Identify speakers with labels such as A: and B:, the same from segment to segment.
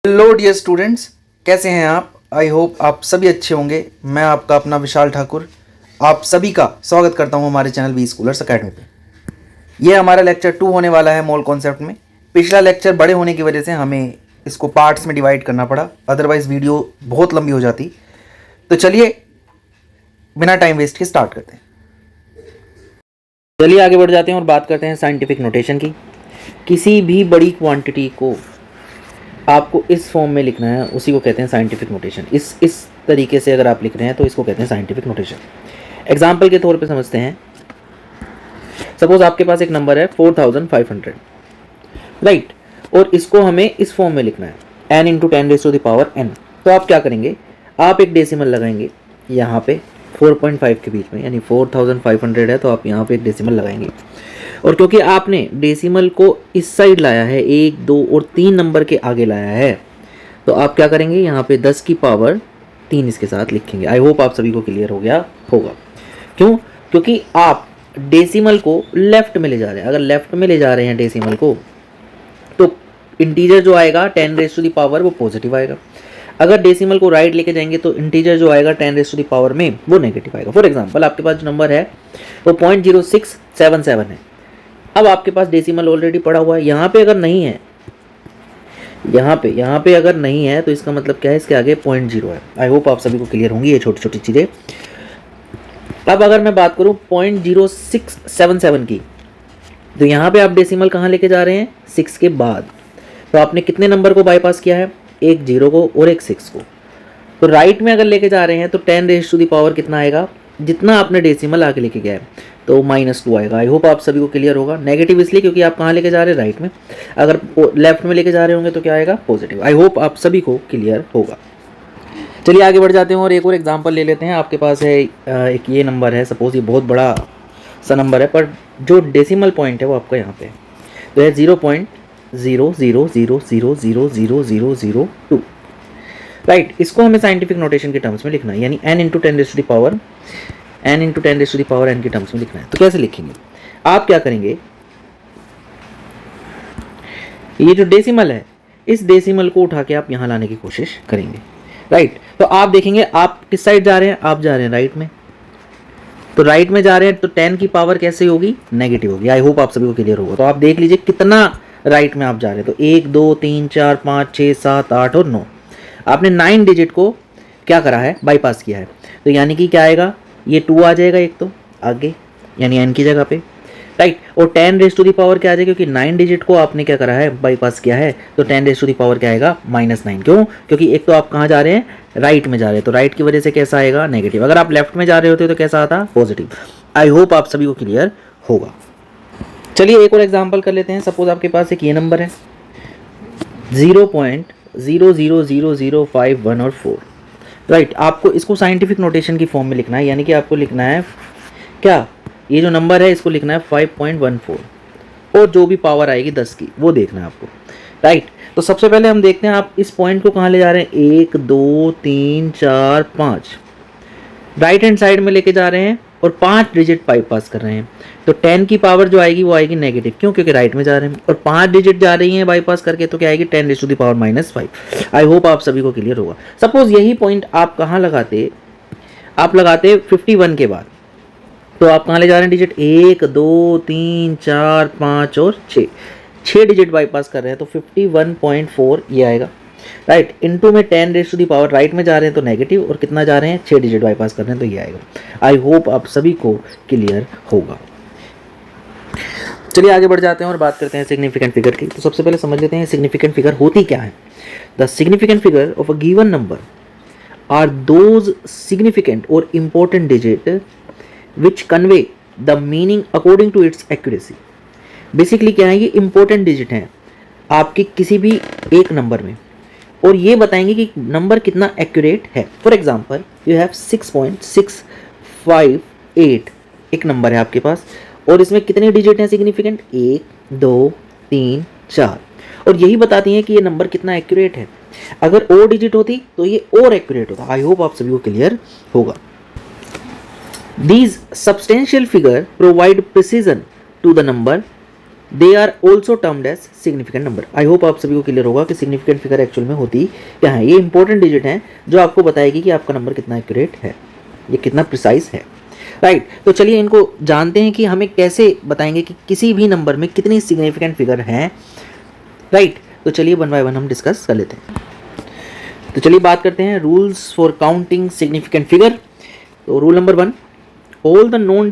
A: Hello dear students, कैसे हैं आप? आई होप आप सभी अच्छे होंगे। मैं आपका अपना विशाल ठाकुर आप सभी का स्वागत करता हूं हमारे चैनल वी स्कूलर्स अकेडमी पे। ये हमारा लेक्चर 2 होने वाला है मोल कॉन्सेप्ट में। पिछला लेक्चर बड़े होने की वजह से हमें इसको पार्ट्स में डिवाइड करना पड़ा, अदरवाइज़ वीडियो बहुत लंबी हो जाती। तो चलिए बिना टाइम वेस्ट के स्टार्ट करते हैं। चलिए आगे बढ़ जाते हैं और बात करते हैं साइंटिफिक नोटेशन की। किसी भी बड़ी क्वांटिटी को आपको इस फॉर्म में लिखना है, उसी को कहते हैं साइंटिफिक नोटेशन। इस तरीके से अगर आप लिख रहे हैं तो इसको कहते हैं साइंटिफिक नोटेशन। एग्जाम्पल के तौर पे समझते हैं। सपोज आपके पास एक नंबर है 4500, राइट, और इसको हमें इस फॉर्म में लिखना है n इंटू 10⁻n। तो आप क्या करेंगे, आप एक डेसिमल लगाएंगे यहाँ पे 4.5 के बीच में, यानी 4500 है तो आप यहाँ पे एक डेसिमल लगाएंगे। और क्योंकि आपने डेसिमल को इस साइड लाया है, 1, 2 और 3 नंबर के आगे लाया है, तो आप क्या करेंगे, यहाँ पे 10 की पावर 3 इसके साथ लिखेंगे। आई होप आप सभी को क्लियर हो गया होगा। क्यों? क्योंकि आप डेसिमल को लेफ्ट में ले जा रहे हैं। अगर लेफ्ट में ले जा रहे हैं डेसिमल को, तो इंटीजर जो आएगा 10⁻, वो पॉजिटिव आएगा। अगर डेसिमल को राइट लेके जाएंगे तो इंटीजर जो आएगा 10⁻, में वो नेगेटिव आएगा। फॉर एग्जाम्पल आपके पास जो नंबर है वो 0.0677 है। अब आपके पास डेसिमल ऑलरेडी पड़ा हुआ है, यहाँ पे अगर नहीं है, यहाँ पे अगर नहीं है तो इसका मतलब क्या है, इसके आगे 0.0 है। आई होप आप सभी को क्लियर होंगी ये छोटी छोटी चीज़ें। अब अगर मैं बात करूँ 0.0677 की, तो यहाँ पे आप डेसिमल कहाँ लेके जा रहे हैं, 6 के बाद। तो आपने कितने नंबर को बाईपास किया है, एक 0 को और एक 6 को। तो राइट में अगर लेके जा रहे हैं तो 10⁻, कितना आएगा, जितना आपने डेसिमल आगे लेके गया है, तो -2 आएगा। आई होप आप सभी को क्लियर होगा। नेगेटिव इसलिए क्योंकि आप कहाँ लेके जा रहे हैं, राइट में। अगर लेफ्ट में लेके जा रहे होंगे तो क्या आएगा, पॉजिटिव। आई होप आप सभी को क्लियर होगा। चलिए आगे बढ़ जाते हैं और एक और एग्जांपल ले लेते हैं। आपके पास है एक ये नंबर है, सपोज ये बहुत बड़ा सा नंबर है, पर जो डेसिमल पॉइंट है वो आपका यहाँ पे है, तो है 0.000000002, राइट। इसको हमें साइंटिफिक नोटेशन के टर्म्स में लिखना है, यानी n इंटू 10⁻n के टर्म्स में लिखना है। तो कैसे लिखेंगे, आप क्या करेंगे, ये जो डेसिमल है, इस डेसिमल को उठा के आप यहाँ लाने की कोशिश करेंगे, राइट। तो आप देखेंगे आप किस साइड जा रहे हैं, आप जा रहे हैं राइट में। तो राइट में जा रहे हैं तो 10 की पावर कैसे होगी, नेगेटिव होगी। आई होप आप सभी को क्लियर होगा। तो आप देख लीजिए कितना राइट में आप जा रहे हैं। तो 1, 2, 3, 4, 5, 6, 7, 8 और 9, आपने 9 डिजिट को क्या करा है, बाईपास किया है। तो यानी कि क्या आएगा, ये 2 आ जाएगा एक तो आगे, यानी n की जगह पे, राइट। और 10⁻ क्या आ जाएगा, क्योंकि 9 डिजिट को आपने क्या करा है, बाईपास किया है। तो 10⁻ क्या आएगा, -9। क्यों? क्योंकि एक तो आप कहाँ जा रहे हैं, राइट में जा रहे हैं, तो राइट की वजह से कैसा आएगा, नेगेटिव। अगर आप लेफ्ट में जा रहे होते तो कैसा आता, पॉजिटिव। आई होप आप सभी को क्लियर होगा। चलिए एक और एग्जाम्पल कर लेते हैं। सपोज आपके पास एक ये नंबर है 0.00005 और 4, राइट। आपको इसको साइंटिफिक नोटेशन की फॉर्म में लिखना है, यानी कि आपको लिखना है क्या, ये जो नंबर है इसको लिखना है 5.14, और जो भी पावर आएगी 10 की वो देखना है आपको, राइट। तो सबसे पहले हम देखते हैं आप इस पॉइंट को कहाँ ले जा रहे हैं, 1, 2, 3, 4, 5, राइट हैंड साइड में लेके जा रहे हैं और 5 डिजिट बाईपास कर रहे हैं। तो 10 की पावर जो आएगी वो आएगी नेगेटिव। क्यों? क्योंकि राइट में जा रहे हैं और 5 डिजिट जा रही हैं बाईपास करके, तो क्या आएगी, 10⁻⁻5। आई होप आप सभी को क्लियर होगा। सपोज यही पॉइंट आप कहाँ लगाते, आप लगाते 51 के बाद, तो आप कहाँ ले जा रहे हैं डिजिट, 1, 2, 3, 4, 5 और 6 डिजिट बाईपास कर रहे हैं। तो 51.4 ये आएगा, राइट। इनटू में 10⁻, राइट में जा रहे हैं तो नेगेटिव, और कितना जा रहे हैं, 6 डिजिट बाईपास कर रहे हैं, तो ये आएगा। आई होप आप सभी को क्लियर होगा। चलिए आगे बढ़ जाते हैं और बात करते हैं सिग्निफिकेंट फिगर की। तो सबसे पहले समझ लेते हैं सिग्निफिकेंट फिगर होती क्या है। The significant figure of a given number are those significant और important digit which convey the meaning according to its accuracy. Basically क्या है, ये इंपॉर्टेंट डिजिट हैं आपके किसी भी एक नंबर में, और ये बताएंगे कि नंबर कितना एक्यूरेट है। फॉर एग्जाम्पल यू हैव 6.658 एक नंबर है आपके पास, और इसमें कितने डिजिट हैं सिग्निफिकेंट, 1, 2, 3, 4, और यही बताती हैं कि ये नंबर कितना एक्यूरेट है। अगर और डिजिट होती तो ये और एक्यूरेट होता। आई होप आप सभी को क्लियर होगा। These substantial figure provide precision to the number they are also termed as significant number. I hope आप सभी को क्लियर होगा कि सिग्निफिकेंट फिगर एक्चुअल में होती क्या है। ये इंपॉर्टेंट डिजिट है जो आपको बताएगी कि आपका नंबर कितना एक्यूरेट है, ये कितना प्रिसाइज है, राइट। तो चलिए इनको जानते हैं कि हमें कैसे बताएंगे कि किसी भी नंबर में कितनी सिग्निफिकेंट फिगर है, राइट। तो चलिए वन बाय वन हम डिस्कस कर लेते हैं। तो चलिए बात करते हैं rules for counting significant figure. तो rule number 1, all the non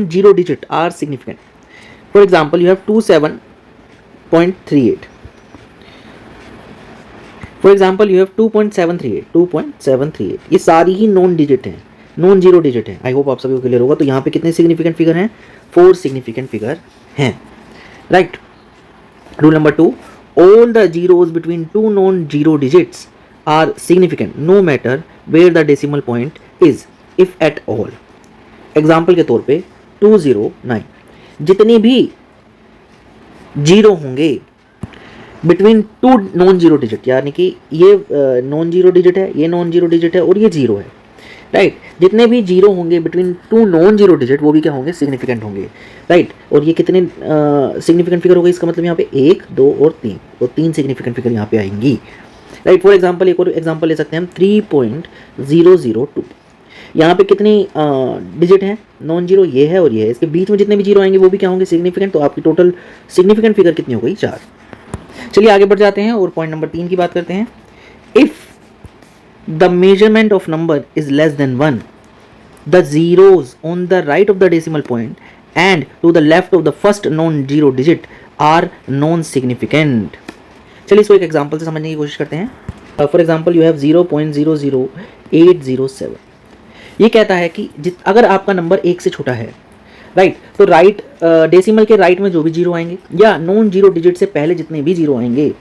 A: zero digit are significant. For example you have 27.38, for example you have 2.738, ये सारी ही नॉन डिजिट हैं, नॉन जीरो डिजिट है। आई होप आप सभी को क्लियर होगा। तो यहाँ पे कितने सिग्निफिकेंट फिगर हैं? 4 सिग्निफिकेंट फिगर हैं, right. Rule number 2, all the zeros between two non-zero digits are significant no matter where the decimal point is, if at all. Example के तौर पे 209, जितने भी जीरो होंगे between two non zero digit, यानी कि ये नॉन जीरो डिजिट है, ये नॉन जीरो डिजिट है और ये जीरो है, राइट। जितने भी जीरो होंगे between two non zero digit वो भी क्या होंगे? सिग्निफिकेंट होंगे, राइट। और ये कितने सिग्निफिकेंट फिगर हो गए? इसका मतलब यहाँ पे 1, 2 और 3, तो 3 सिग्निफिकेंट फिगर यहाँ पे आएंगी, राइट। फॉर एग्जांपल एक और एग्जांपल ले सकते हैं हम 3.002। यहाँ पे कितनी डिजिट हैं नॉन जीरो? ये है और ये है। इसके बीच में जितने भी जीरो आएंगे वो भी क्या होंगे? सिग्निफिकेंट। तो आपकी टोटल सिग्निफिकेंट फिगर कितनी हो गई? 4। चलिए आगे बढ़ जाते हैं और पॉइंट नंबर 3 की बात करते हैं। If the measurement of number is less than 1, the zeros on the right of the decimal point and to the left of the first non-zero digit are non-significant. चलिए इसको एक एग्जांपल से समझने की कोशिश करते हैं। For example you have 0.00807। ये कहता है कि अगर आपका नंबर 1 से छोटा है, राइट, तो राइट डेसिमल के राइट में जो भी जीरो आएंगे या नॉन जीरो डिजिट से पहले जितने भी जीरो आएंगे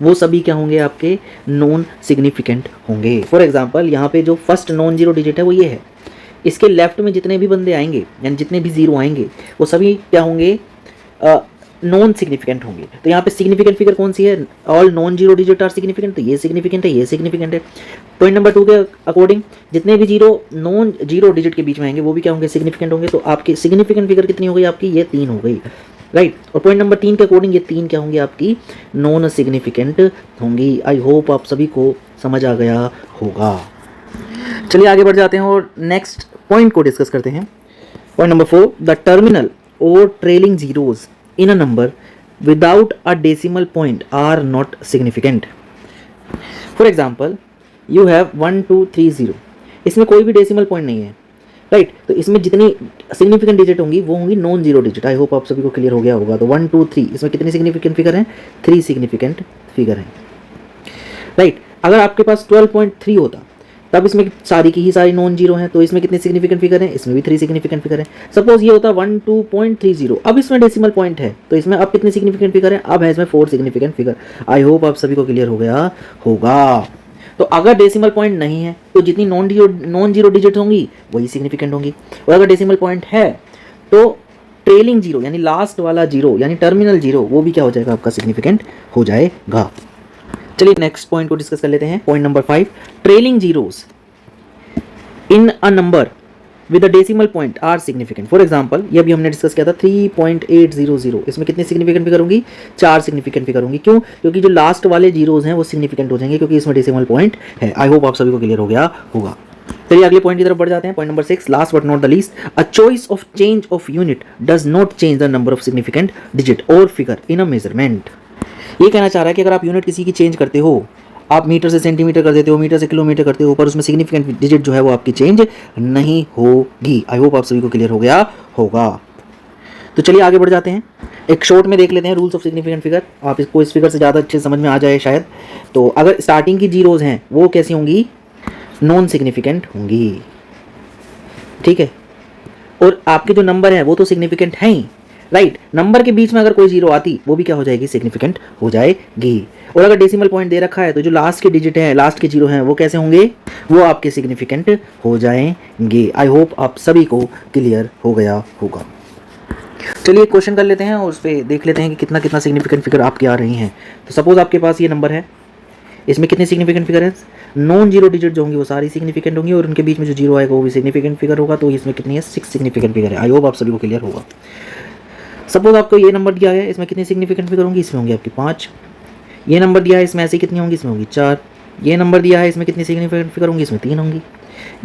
A: वो सभी क्या होंगे? आपके नॉन सिग्निफिकेंट होंगे। फॉर एग्जांपल यहाँ पे जो फर्स्ट नॉन जीरो डिजिट है वो ये है, इसके लेफ्ट में जितने भी बंदे आएंगे यानी जितने भी जीरो आएंगे वो सभी क्या होंगे? नॉन सिग्निफिकेंट होंगे। तो यहाँ पे सिग्निफिकेंट फिगर कौन सी है? All non zero digit are significant, तो ये सिग्निफिकेंट है, ये सिग्निफिकेंट है। पॉइंट नंबर 2 के अकॉर्डिंग जितने भी जीरो नॉन जीरो डिजिट के बीच में आएंगे वो भी क्या होंगे? सिग्निफिकेंट होंगे। तो आपकी सिग्निफिकेंट फिगर कितनी हो गई? आपकी ये 3 हो गई, राइट। और पॉइंट नंबर 3 के अकॉर्डिंग ये 3 क्या होंगी? आपकी नॉन सिग्निफिकेंट होंगी। आई होप आप सभी को समझ आ गया होगा। चलिए आगे बढ़ जाते हैं और नेक्स्ट पॉइंट को डिस्कस करते हैं। पॉइंट नंबर 4, द टर्मिनल और trailing zeros in a number without a decimal point are not significant. For example, you have 1230, इसमें कोई भी डेसिमल पॉइंट नहीं है, राइट। तो इसमें जितनी सिग्निफिकेंट डिजिट होंगी वो होंगी नॉन जीरो डिजिट। आई होप आप सभी को क्लियर हो गया होगा। तो 1 2 3 इसमें कितनी सिग्निफिकेंट फिगर हैं? 3 सिग्निफिकेंट फिगर हैं, राइट। अगर आपके पास 12.3 होता तब इसमें सारी की ही सारी नॉन जीरो हैं, तो इसमें कितने सिग्निफिकेंट फिगर हैं? इसमें भी 3 सिग्निफिकेंट फिगर हैं। सपोज ये होता 12.30, अब इसमें डेसिमल पॉइंट है तो इसमें अब कितने सिग्निफिकेंट फिगर हैं? अब है इसमें 4 सिग्निफिकेंट फिगर। आई होप आप सभी को क्लियर हो गया होगा। तो अगर डेसिमल पॉइंट नहीं है तो जितनी नॉन जीरो डिजिट होंगी वही सिग्निफिकेंट होंगी, और अगर डेसिमल पॉइंट है तो ट्रेलिंग जीरो यानी लास्ट वाला जीरो यानी टर्मिनल जीरो वो भी क्या हो जाएगा? आपका सिग्निफिकेंट हो जाएगा। चलिए नेक्स्ट पॉइंट को डिस्कस कर लेते हैं। Point number 5, trailing zeros in a number with a decimal point are significant. For example ये भी हमने डिस्कस किया था 3.800, इसमें कितनी सिग्निफिकेंट फिगर होंगी? 4 सिग्निफिकेंट फिगर होंगी। क्यों? क्योंकि जो लास्ट वाले जीरोज हैं वो सिग्निफिकेंट हो जाएंगे क्योंकि इसमें डेसिमल पॉइंट है। आई होप आप सभी को क्लियर हो गया होगा। चलिए अगले पॉइंट की तरफ बढ़ जाते हैं। Point number 6, last but not the least, a choice of change of unit does not change the number of significant digit और फिगर इन अ मेजरमेंट। ये कहना चाह रहा है कि अगर आप यूनिट किसी की चेंज करते हो, आप मीटर से सेंटीमीटर कर देते हो, मीटर से किलोमीटर करते हो, पर उसमें सिग्निफिकेंट डिजिट जो है वो आपकी चेंज नहीं होगी। आई होप आप सभी को क्लियर हो गया होगा। तो चलिए आगे बढ़ जाते हैं। एक शॉर्ट में देख लेते हैं रूल्स ऑफ सिग्निफिकेंट फिगर। आप इसको इस फिगर से ज़्यादा अच्छे समझ में आ जाए शायद। तो अगर स्टार्टिंग की जीरोज हैं वो कैसी होंगी? नॉन सिग्निफिकेंट होंगी, ठीक है। और आपके जो नंबर हैं वो तो सिग्निफिकेंट हैं ही, राइट। नंबर के बीच में अगर कोई जीरो आती वो भी क्या हो जाएगी? सिग्निफिकेंट हो जाएगी। और अगर डेसिमल पॉइंट दे रखा है तो जो लास्ट के डिजिट हैं, लास्ट के जीरो हैं वो कैसे होंगे? वो आपके सिग्निफिकेंट हो जाएंगे। आई होप आप सभी को क्लियर हो गया होगा। चलिए एक क्वेश्चन कर लेते हैं और उस पर देख लेते हैं कि कितना कितना सिग्निफिकेंट फिगर आपकी आ रही हैं। तो सपोज आपके पास ये नंबर है, इसमें कितने सिग्निफिकेंट फिगर हैं? नॉन जीरो डिजिट जो होंगी वो सारी सिग्निफिकेंट होंगी और उनके बीच में जो जीरो आएगा वो भी सिग्निफिकेंट फिगर होगा। तो इसमें कितनी है? 6 सिग्निफिकेंट फिगर है। आई होप आप सभी को क्लियर होगा। सपोज आपको ये नंबर दिया है, इसमें कितनी सिग्निफिकेंट फिगर होंगी, इसमें होंगी आपकी 5। ये नंबर दिया है, इसमें ऐसे कितनी होंगी, इसमें होंगी 4। ये नंबर दिया है, इसमें कितनी सिग्निफिकेंट फिगर होंगी, इसमें 3 होंगी।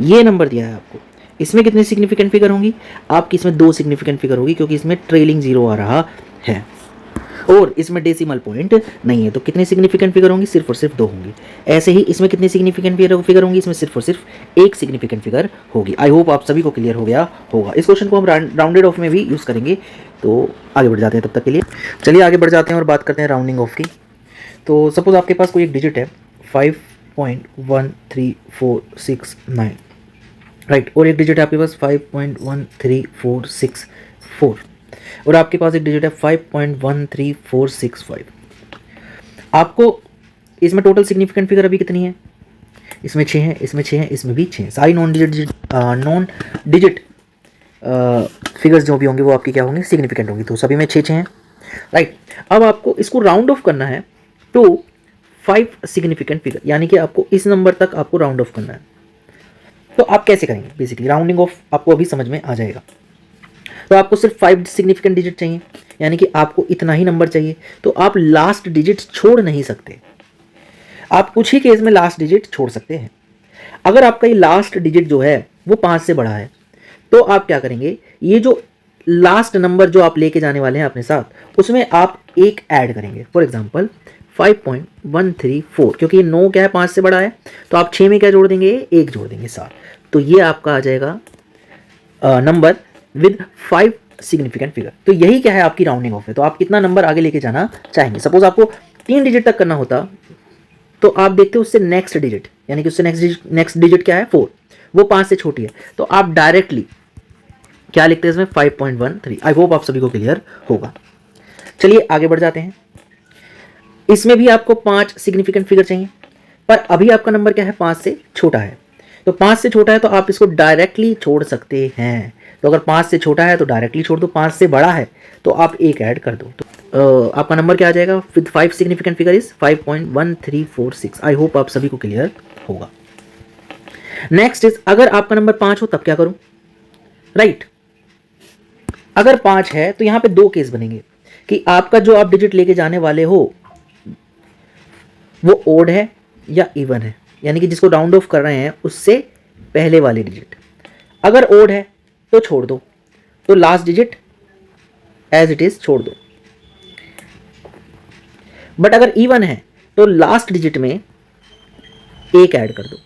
A: ये नंबर दिया है आपको, इसमें कितनी सिग्निफिकेंट फिगर होंगी, आपकी इसमें 2 सिग्निफिकेंट फिगर होगी, क्योंकि इसमें ट्रेलिंग 0 आ रहा है और इसमें डेसिमल पॉइंट नहीं है। तो कितनी सिग्निफिकेंट फिगर होंगी, सिर्फ और सिर्फ 2 होंगी। ऐसे ही इसमें कितनी सिग्निफिकेंट फिगर होंगी, इसमें सिर्फ और सिर्फ 1 सिग्निफिकेंट फिगर होगी। आई होप आप सभी को क्लियर हो गया होगा। इस क्वेश्चन को हम राउंडेड ऑफ में भी यूज़ करेंगे। तो आगे बढ़ जाते हैं तब तक के लिए। चलिए आगे बढ़ जाते हैं और बात करते हैं राउंडिंग ऑफ की। तो सपोज आपके पास कोई एक डिजिट है 5.13469, राइट, और एक डिजिट है आपके पास 5.13464 और आपके पास एक डिजिट है 5.13465। आपको इसमें टोटल सिग्निफिकेंट फिगर अभी कितनी है, इसमें 6 है, इसमें 6 है, इसमें भी 6 है। सारी नॉन डिजिट फिगर्स जो भी होंगे वो आपकी क्या होंगे, सिग्निफिकेंट होंगी। तो सभी में 6 हैं, राइट। अब आपको इसको राउंड ऑफ करना है तो 5 सिग्निफिकेंट फिगर, यानी कि आपको इस नंबर तक आपको राउंड ऑफ करना है। तो आप कैसे करेंगे, बेसिकली राउंडिंग ऑफ आपको अभी समझ में आ जाएगा। तो आपको सिर्फ 5 सिग्निफिकेंट डिजिट चाहिए, यानी कि आपको इतना ही नंबर चाहिए। तो आप लास्ट डिजिट छोड़ नहीं सकते, आप कुछ ही केस में लास्ट डिजिट छोड़ सकते हैं। अगर आपका ये लास्ट डिजिट जो है वो 5 से बड़ा है तो आप क्या करेंगे, ये जो लास्ट नंबर जो आप लेके जाने वाले हैं अपने साथ, उसमें आप एक ऐड करेंगे। फॉर एग्जांपल 5.134, क्योंकि ये 9 क्या है, 5 से बड़ा है, तो आप 6 में क्या जोड़ देंगे, 1 जोड़ देंगे 7। तो ये आपका आ जाएगा नंबर विद 5 सिग्निफिकेंट फिगर। तो यही क्या है, आपकी राउंडिंग ऑफ है। तो आप कितना नंबर आगे लेके जाना चाहेंगे। सपोज आपको 3 डिजिट तक करना होता तो आप देखते हो उससे नेक्स्ट डिजिट, यानी कि उससे नेक्स्ट डिजिट क्या है, 4, वो 5 से छोटी है, तो आप डायरेक्टली क्या लिखते हैं इसमें, 5.13। आई होप आप सभी को क्लियर होगा। चलिए आगे बढ़ जाते हैं। इसमें भी आपको 5 सिग्निफिकेंट फिगर चाहिए, पर अभी आपका नंबर क्या है, 5 से छोटा है। तो 5 से छोटा है तो आप इसको डायरेक्टली छोड़ सकते हैं। तो अगर 5 से छोटा है तो डायरेक्टली छोड़ दो, 5 से बड़ा है तो आप एक ऐड कर दो। तो आपका नंबर क्या आ जाएगा, with 5 significant figure is 5.1346। I hope आप सभी को क्लियर होगा। नेक्स्ट इज, अगर आपका नंबर 5 हो तब क्या करूं, राइट। अगर 5 है तो यहां पे 2 केस बनेंगे कि आपका जो आप डिजिट लेके जाने वाले हो वो ओड है या इवन है, यानी कि जिसको राउंड ऑफ कर रहे हैं उससे पहले वाले डिजिट। अगर ओड है तो छोड़ दो, तो last digit as it is छोड़ दो। बट अगर इवन है तो लास्ट डिजिट में एक ऐड कर दो,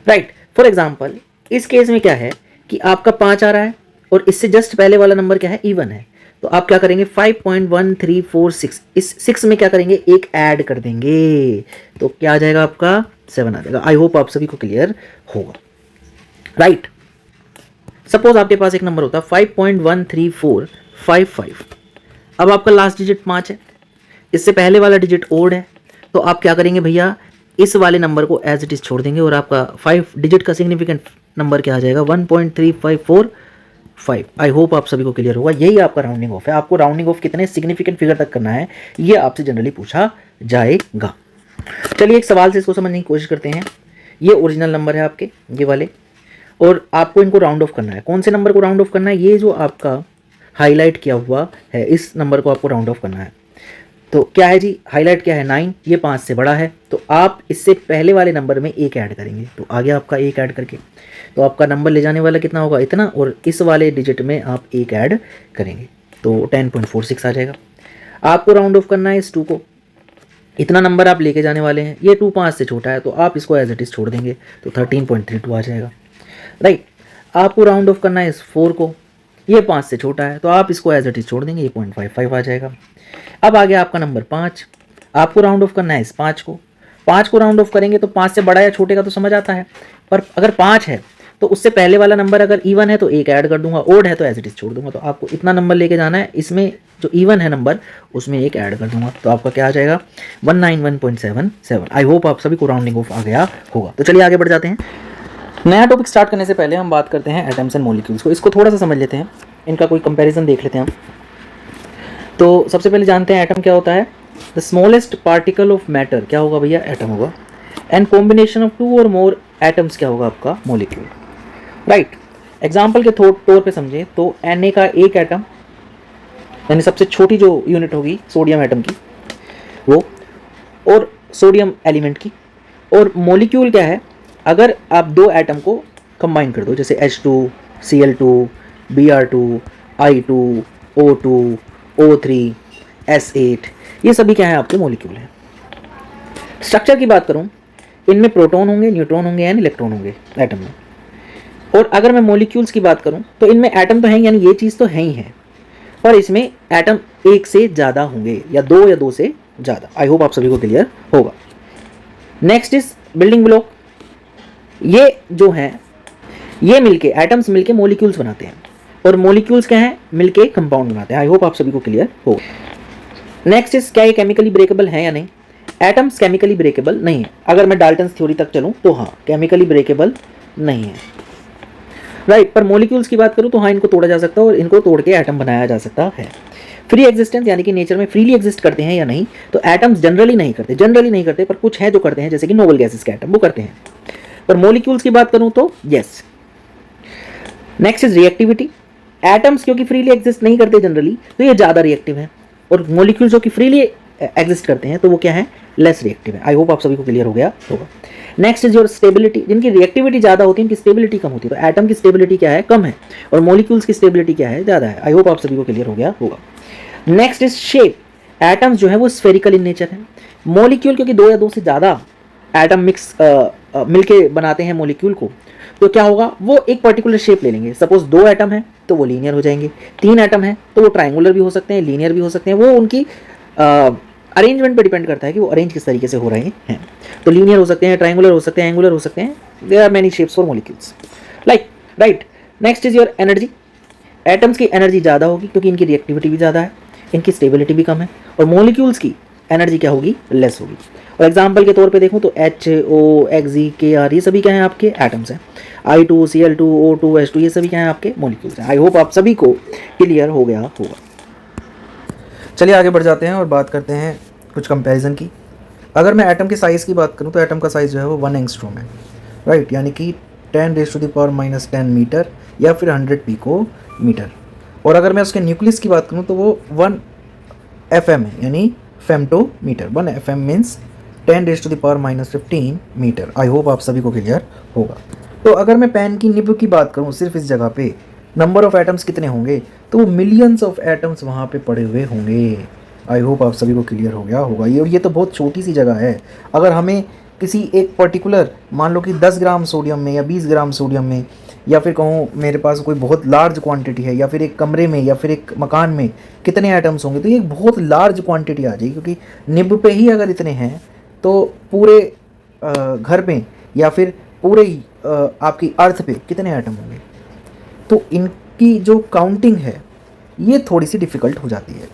A: राइट। फॉर एग्जाम्पल इस केस में क्या है कि आपका 5 आ रहा है और इससे जस्ट पहले वाला नंबर क्या है, इवन है। तो आप क्या करेंगे, 5.1346, इस 6 में क्या करेंगे, एक ऐड कर देंगे, तो क्या आ जाएगा आपका 7 आ जाएगा। आई होप आप सभी को क्लियर होगा, राइट। सपोज आपके पास एक नंबर होता है 5.13455। अब आपका लास्ट डिजिट 5 है, इससे पहले वाला डिजिट ओड है, तो आप क्या करेंगे भैया, इस वाले नंबर को एज इट इज छोड़ देंगे और आपका 5 डिजिट का सिग्निफिकेंट नंबर क्या आ जाएगा, 1.3545। आई होप आप सभी को क्लियर होगा। यही आपका राउंडिंग ऑफ है। आपको राउंडिंग ऑफ कितने सिग्निफिकेंट फिगर तक करना है ये आपसे जनरली पूछा जाएगा। चलिए एक सवाल से इसको समझने की कोशिश करते हैं। ये ओरिजिनल नंबर है आपके, ये वाले, और आपको इनको राउंड ऑफ करना है। कौन से नंबर को राउंड ऑफ करना है, ये जो आपका हाईलाइट किया हुआ है इस नंबर को आपको राउंड ऑफ करना है। तो क्या है जी, हाईलाइट क्या है, 9, ये 5 से बड़ा है, तो आप इससे पहले वाले नंबर में एक ऐड करेंगे, तो आ गया आपका एक ऐड करके, तो आपका नंबर ले जाने वाला कितना होगा, इतना, और इस वाले डिजिट में आप एक ऐड करेंगे तो 10.46 आ जाएगा। आपको राउंड ऑफ करना है इस 2 को, इतना नंबर आप लेके जाने वाले हैं, ये 2 5 से छोटा है तो आप इसको एज इट इज छोड़ देंगे, तो 13.32 आ जाएगा, राइट। आपको राउंड ऑफ करना है इस 4 को, ये 5 से छोटा है तो आप इसको एज इट इज छोड़ देंगे, ये 0.55 आ जाएगा। अब आ गया आपका नंबर 5, आपको राउंड ऑफ करना है इस 5 को राउंड ऑफ करेंगे तो 5 से बड़ा या छोटे का तो समझ आता है, पर अगर 5 है तो उससे पहले वाला नंबर अगर इवन है तो एक ऐड कर दूंगा, ओड है तो एज इट इज छोड़ दूंगा, तो आपको इतना नंबर लेके जाना है, इसमें जो इवन है नंबर उसमें एक ऐड कर दूंगा, तो आपका क्या आ जाएगा 191.77। आई होप आप सभी को राउंडिंग ऑफ आ गया होगा। तो चलिए आगे बढ़ जाते हैं। नया टॉपिक स्टार्ट करने से पहले हम बात करते हैं एटम्स एंड मॉलिक्यूल्स को। इसको थोड़ा सा समझ लेते हैं, इनका कोई कंपैरिजन देख लेते हैं हम। तो सबसे पहले जानते हैं एटम क्या होता है। The smallest particle of matter क्या होगा भैया, एटम होगा। एंड कॉम्बिनेशन ऑफ 2 और मोर एटम्स क्या होगा आपका, मॉलिक्यूल, राइट। एग्जाम्पल के तौर पे समझे तो Na का एक एटम यानी सबसे छोटी जो यूनिट होगी सोडियम एटम की वो, और सोडियम एलिमेंट की। और मॉलिक्यूल क्या है, अगर आप दो एटम को कंबाइन कर दो, जैसे H2, Cl2, Br2, I2, O2, O3, S8, ये सभी क्या है आपके मॉलिक्यूल हैं। स्ट्रक्चर की बात करूं, इनमें प्रोटॉन होंगे, न्यूट्रॉन होंगे एंड इलेक्ट्रॉन होंगे एटम में। और अगर मैं मॉलिक्यूल्स की बात करूं तो इनमें एटम तो हैं, यानी ये चीज़ तो है ही है, पर इसमें एटम एक से ज़्यादा होंगे, या दो से ज़्यादा। आई होप आप सभी को क्लियर होगा। Next is building block. ये जो हैं ये मिलके एटम्स मिलके मॉलिक्यूल्स बनाते हैं, और मॉलिक्यूल्स क्या हैं, मिलके कंपाउंड बनाते हैं। आई होप आप सभी को क्लियर होगा। नेक्स्ट इज, क्या ये केमिकली ब्रेकेबल है या नहीं। एटम्स केमिकली ब्रेकेबल नहीं है। अगर मैं डाल्टन्स थ्योरी तक चलूँ तो हाँ, केमिकली ब्रेकेबल नहीं है, राइट। पर मॉलिक्यूल्स की बात करूँ तो हाँ, इनको तोड़ा जा सकता है और इनको तोड़ के एटम बनाया जा सकता है। फ्री एग्जिस्टेंस, यानी कि नेचर में फ्रीली एग्जिस्ट करते हैं या नहीं, तो एटम्स जनरली नहीं करते, पर कुछ है जो करते हैं, जैसे कि नोबल गैसेस के एटम वो करते हैं। पर मॉलिक्यूल्स की बात करूँ तो yes. Next is reactivity. Atoms क्योंकि फ्रीली एग्जिस्ट नहीं करते जनरली, तो ये ज़्यादा रिएक्टिव है, और मॉलिक्यूल्स जो कि फ्रीली एग्जिस्ट करते हैं तो वो क्या है, लेस रिएक्टिव है। आई होप आप सभी को क्लियर हो गया होगा। Next is your stability. जिनकी रिएक्टिविटी ज़्यादा होती है उनकी स्टेबिलिटी कम होती है, तो एटम की स्टेबिलिटी क्या है, कम है, और मॉलिक्यूल्स की स्टेबिलिटी क्या है, ज़्यादा है। आई होप आप सभी को क्लियर हो गया होगा। Next is shape. एटम्स जो है वो स्फेरिकल इन नेचर है। मॉलिक्यूल क्योंकि दो या दो से ज़्यादा एटम मिलके बनाते हैं मॉलिक्यूल को, तो क्या होगा, वो एक पर्टिकुलर शेप ले लेंगे। सपोज दो एटम है तो वो लीनियर हो जाएंगे, तीन एटम है तो वो ट्राइंगुलर भी हो सकते हैं, लीनियर भी हो सकते हैं। वो उनकी अरेंजमेंट पर डिपेंड करता है कि वो अरेंज किस तरीके से हो रहे हैं। तो लीनियर हो सकते हैं, ट्राइंगुलर हो सकते हैं, एंगुलर हो सकते हैं। There are many shapes for molecules, like, right. Next is your energy. Atoms की एनर्जी ज़्यादा होगी क्योंकि इनकी रिएक्टिविटी भी ज़्यादा है, इनकी स्टेबिलिटी भी कम है, और मॉलिक्यूल्स की एनर्जी क्या होगी, लेस होगी। और एग्जाम्पल के तौर पे देखूँ तो HO, Xe, Kr ये सभी क्या हैं, आपके एटम्स हैं। I2, Cl2, O2, H2 ये सभी क्या हैं, आपके मॉलिक्यूल्स हैं। आई होप आप सभी को क्लियर हो गया होगा। चलिए आगे बढ़ जाते हैं और बात करते हैं कुछ कंपैरिजन की। अगर मैं एटम के साइज़ की बात करूँ तो एटम का साइज़ जो है वो 1 एंगस्ट्रॉम है, राइट, यानी कि 10⁻⁻10 मीटर या फिर 100 पिकोमीटर। और अगर मैं उसके न्यूक्लियस की बात करूँ तो वो 1 FM है, यानी femtometre. 1 FM means 10⁻⁻15 metre. I hope आप सभी को क्लियर होगा। तो अगर मैं पेन की निब की बात करूँ सिर्फ इस जगह पे, नंबर ऑफ एटम्स कितने होंगे, तो वो मिलियंस ऑफ एटम्स वहाँ पे पड़े हुए होंगे। आई होप आप सभी को क्लियर हो गया होगा। ये तो बहुत छोटी सी जगह है। अगर हमें किसी एक पर्टिकुलर, मान लो कि 10 ग्राम सोडियम में या 20 ग्राम सोडियम में, या फिर कहूँ मेरे पास कोई बहुत लार्ज क्वांटिटी है, या फिर एक कमरे में या फिर एक मकान में कितने एटम्स होंगे, तो ये एक बहुत लार्ज क्वांटिटी आ जाएगी। क्योंकि निब पे ही अगर इतने हैं तो पूरे घर में या फिर पूरे आपकी अर्थ पे कितने एटम होंगे, तो इनकी जो काउंटिंग है ये थोड़ी सी डिफ़िकल्ट हो जाती है,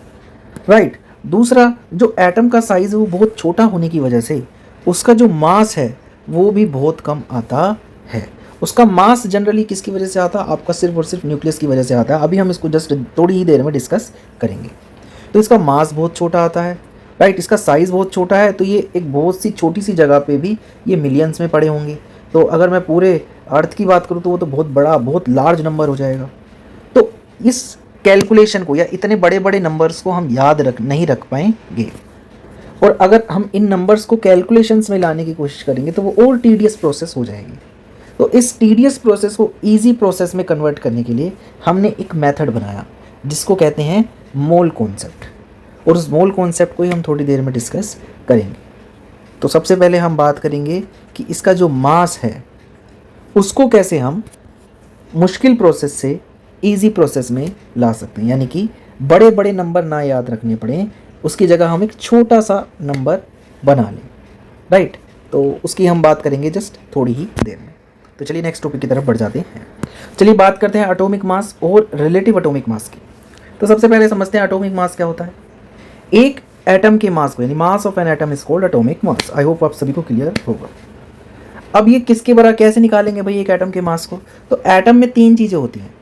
A: राइट। दूसरा, जो एटम का साइज़ है वो बहुत छोटा होने की वजह से उसका जो मास है वो भी बहुत कम आता है। उसका मास जनरली किसकी वजह से आता है, आपका सिर्फ और सिर्फ न्यूक्लियस की वजह से आता है। अभी हम इसको जस्ट थोड़ी ही देर में डिस्कस करेंगे। तो इसका मास बहुत छोटा आता है, राइट, इसका साइज़ बहुत छोटा है, तो ये एक बहुत सी छोटी सी जगह पे भी ये मिलियंस में पड़े होंगे। तो अगर मैं पूरे अर्थ की बात करूँ तो वो तो बहुत बड़ा, बहुत लार्ज नंबर हो जाएगा। तो इस कैलकुलेशन को या इतने बड़े बड़े नंबर्स को हम नहीं रख पाएंगे, और अगर हम इन नंबर्स को कैलकुलेशंस में लाने की कोशिश करेंगे तो वो और टीडियस प्रोसेस हो जाएगी। तो इस टीडियस प्रोसेस को ईजी प्रोसेस में कन्वर्ट करने के लिए हमने एक मेथड बनाया जिसको कहते हैं मोल कॉन्सेप्ट, और उस मोल कॉन्सेप्ट को ही हम थोड़ी देर में डिस्कस करेंगे। तो सबसे पहले हम बात करेंगे कि इसका जो मास है उसको कैसे हम मुश्किल प्रोसेस से इजी प्रोसेस में ला सकते हैं, यानी कि बड़े बड़े नंबर ना याद रखने पड़े, उसकी जगह हम एक छोटा सा नंबर बना लें, राइट। तो उसकी हम बात करेंगे जस्ट थोड़ी ही देर में। तो चलिए नेक्स्ट टॉपिक की तरफ बढ़ जाते हैं। चलिए बात करते हैं एटॉमिक मास और रिलेटिव एटॉमिक मास की। तो सबसे पहले समझते हैं एटॉमिक मास क्या होता है। एक एटम के मास को, यानी मास of an atom is called atomic mass. I hope आप सभी को क्लियर होगा। अब ये किसके बराबर कैसे निकालेंगे भाई एक एटम के मास को, तो एटम में 3 चीज़ें होती हैं,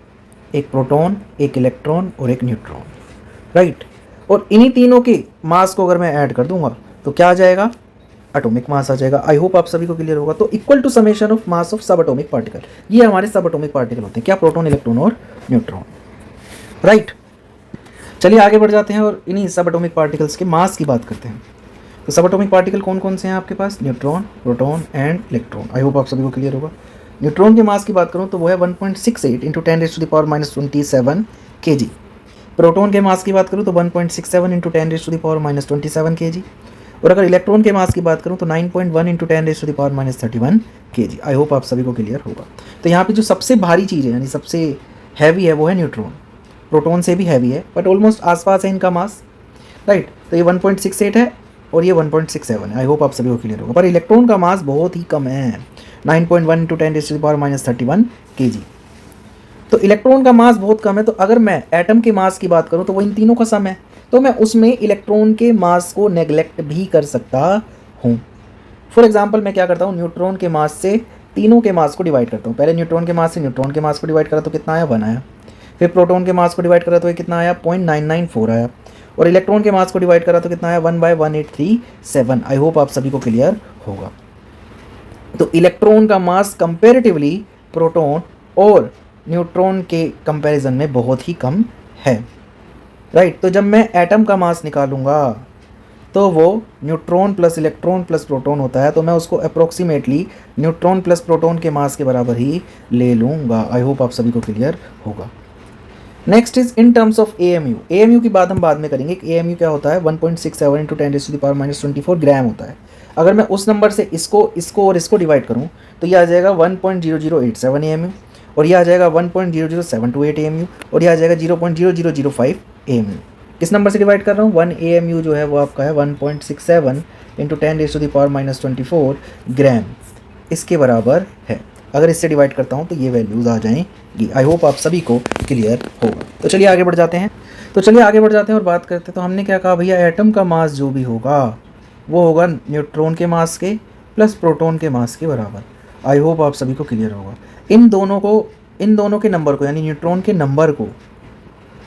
A: एक प्रोटॉन, एक इलेक्ट्रॉन और एक न्यूट्रॉन, राइट। और इन्हीं तीनों के मास को अगर मैं ऐड कर दूंगा तो क्या आ जाएगा, एटॉमिक मास आ जाएगा। आई होप आप सभी को क्लियर होगा। तो equal to summation of mass of subatomic particle, ये हमारे सब एटॉमिक पार्टिकल होते हैं, क्या, प्रोटॉन, इलेक्ट्रॉन और न्यूट्रॉन, राइट। चलिए आगे बढ़ जाते हैं और इन्हीं सब एटॉमिक पार्टिकल्स के मास की बात करते हैं। तो सब एटॉमिक पार्टिकल कौन कौन से हैं आपके पास? Neutron, proton and electron. I hope आप सभी को क्लियर होगा। न्यूट्रॉन के मास की बात करूँ तो वो है 1.68 इंटू 10⁻⁻27 kg। प्रोटॉन के मास की बात करूँ तो 1.67 इंटू 10⁻⁻27 kg। और अगर इलेक्ट्रॉन के मास की बात करूँ तो 9.1 इंटू 10⁻31 kg। आई होप आप सभी को क्लियर होगा। तो यहाँ पे जो सबसे भारी चीज़ है यानी सबसे हैवी है वो है न्यूट्रॉन। प्रोटॉन से भी हैवी है बट ऑलमोस्ट आसपास है इनका मास, राइट। तो ये 1.68 है और ये 1.67 है। आई होप आप सभी को क्लियर होगा। पर इलेक्ट्रॉन का मास बहुत ही कम है, 9.1 इंटू 10⁻31 kg। तो इलेक्ट्रॉन का मास बहुत कम है। तो अगर मैं एटम के मास की बात करूँ तो वो इन तीनों का सम है, तो मैं उसमें इलेक्ट्रॉन के मास को नेग्लेक्ट भी कर सकता हूँ। फॉर एग्जाम्पल मैं क्या करता हूँ, न्यूट्रॉन के मास से तीनों के मास को डिवाइड करता हूँ। पहले न्यूट्रॉन के मास से न्यूट्रॉन के मास को डिवाइड करा तो कितना आया? 1 आया। फिर प्रोटॉन के मास को डिवाइड करा तो ये कितना आया? 0.994 आया। और इलेक्ट्रॉन के मास को डिवाइड करा तो कितना आया? 1/1837। आई होप आप सभी को क्लियर होगा। तो इलेक्ट्रॉन का मास कंपेरेटिवली प्रोटॉन और न्यूट्रॉन के कंपैरिजन में बहुत ही कम है, राइट। तो जब मैं एटम का मास निकालूंगा तो वो neutron plus electron plus proton होता है, तो मैं उसको अप्रोक्सीमेटली न्यूट्रॉन प्लस प्रोटॉन के मास के बराबर ही ले लूँगा। आई होप आप सभी को क्लियर होगा। Next is in terms of AMU। AMU की बात हम बाद में करेंगे कि AMU क्या होता है। 1.67 इंटू 10⁻⁻24 ग्राम होता है। अगर मैं उस नंबर से इसको और इसको डिवाइड करूँ तो ये आ जाएगा 1.0087 AMU, और ये आ जाएगा 1.00728 AMU, और ये आ जाएगा 0.0005 AMU। किस नंबर से डिवाइड कर रहा हूँ? 1 AMU जो है वो आपका है 1.67 इंटू 10⁻⁻24 ग्राम, इसके बराबर है। अगर इससे डिवाइड करता हूँ तो ये वैल्यूज़ आ जाएंगी। आई होप आप सभी को क्लियर होगा। तो चलिए आगे बढ़ जाते हैं और बात करते हैं। तो हमने क्या कहा भैया, एटम का मास जो भी होगा वो होगा न्यूट्रॉन के मास के प्लस प्रोटॉन के मास के बराबर। आई होप आप सभी को क्लियर होगा। इन दोनों के नंबर को यानी न्यूट्रॉन के नंबर को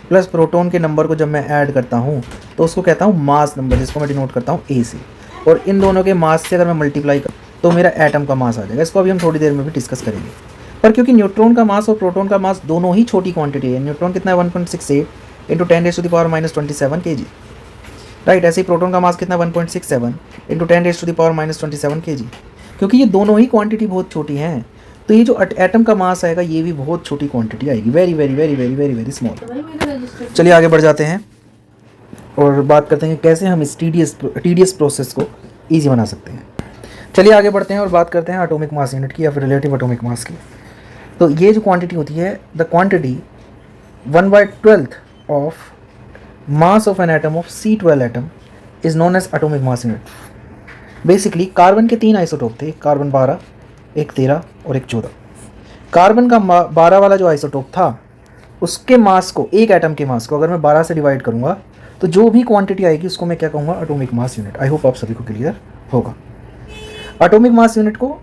A: प्लस प्रोटॉन के नंबर को जब मैं ऐड करता हूँ तो उसको कहता हूँ मास नंबर, जिसको मैं डिनोट करता हूँ A से। और इन दोनों के मास से अगर मैं मल्टीप्लाई कर तो मेरा एटम का मास आ जाएगा। इसको अभी हम थोड़ी देर में भी डिस्कस करेंगे। पर क्योंकि न्यूट्रॉन का मास और प्रोटॉन का मास दोनों ही छोटी क्वांटिटी है, न्यूट्रॉन कितना है 1.68 इंटू 10⁻⁻27 kg, राइट। ऐसे ही प्रोटॉन का मास कितना है 1.67 इंटू 10⁻⁻27 kg। क्योंकि ये दोनों ही क्वांटिटी बहुत छोटी हैं तो ये जो एटम का मास आएगा ये भी बहुत छोटी क्वांटिटी आएगी, very very very very very very small. चलिए आगे बढ़ जाते हैं और बात करते हैं कैसे हम इस टीडियस प्रोसेस को ईजी बना सकते हैं। चलिए आगे बढ़ते हैं और बात करते हैं एटॉमिक मास यूनिट की या फिर रिलेटिव एटॉमिक मास की। तो ये जो क्वांटिटी होती है, the quantity 1/12 of mass of an atom of C12 atom is known as atomic mass unit. Basically carbon के 3 आइसोटोप थे, कार्बन 12, एक 13 और एक 14। कार्बन का 12 वाला जो आइसोटोप था उसके मास को, एक एटम के मास को अगर मैं 12 से डिवाइड करूँगा तो जो भी क्वांटिटी आएगी उसको मैं क्या कहूँगा? Atomic mass unit. आई होप आप सभी को क्लियर होगा। एटॉमिक मास यूनिट को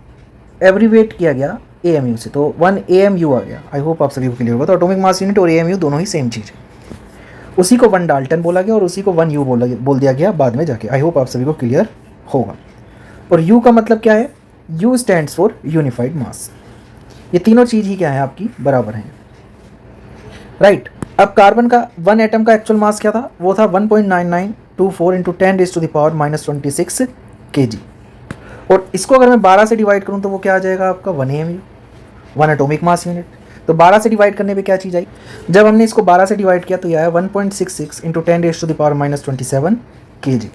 A: एब्रीवेट किया गया AMU से, तो 1 AMU आ गया। आई होप आप सभी को क्लियर होगा। तो एटॉमिक मास यूनिट और AMU दोनों ही सेम चीज़ है। उसी को 1 डाल्टन बोला गया और उसी को 1 U बोल दिया गया बाद में जाके। आई होप आप सभी को क्लियर होगा। और U का मतलब क्या है? U स्टैंड्स फॉर यूनिफाइड मास। ये तीनों चीज़ ही क्या है आपकी? बराबर हैं, राइट। अब कार्बन का 1 एटम का एक्चुअल मास क्या था? वो था 1.9924 इंटू 10⁻⁻26 kg। और इसको अगर मैं 12 से डिवाइड करूं तो वो क्या आ जाएगा आपका? 1 AMU, 1 एटॉमिक मास यूनिट। तो 12 से डिवाइड करने पे क्या चीज़ आई? जब हमने इसको 12 से डिवाइड किया तो यह आया 1.66 इंटू 10⁻⁻27 kg।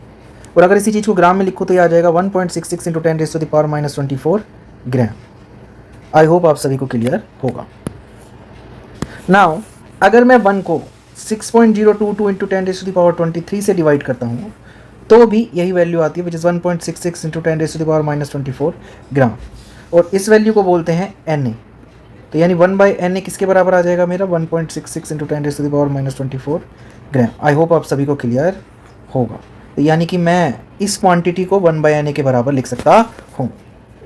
A: और अगर इसी चीज़ को ग्राम में लिखो तो यह आ जाएगा 1.66 इंटू 10⁻⁻24 ग्राम। आई होप आप सभी को क्लियर होगा। नाउ अगर मैं 1 को 6.022 इंटू 10⁻23 से डिवाइड करता हूँ तो भी यही वैल्यू आती है, विच इज़ 1.66 इंटू 10⁻⁻24 ग्राम। और इस वैल्यू को बोलते हैं Na। तो यानी 1/Na किसके बराबर आ जाएगा मेरा? 1.66 इंटू 10⁻⁻24 ग्राम। आई होप आप सभी को क्लियर होगा। तो यानी कि मैं इस क्वांटिटी को 1/Na के बराबर लिख सकता हूँ,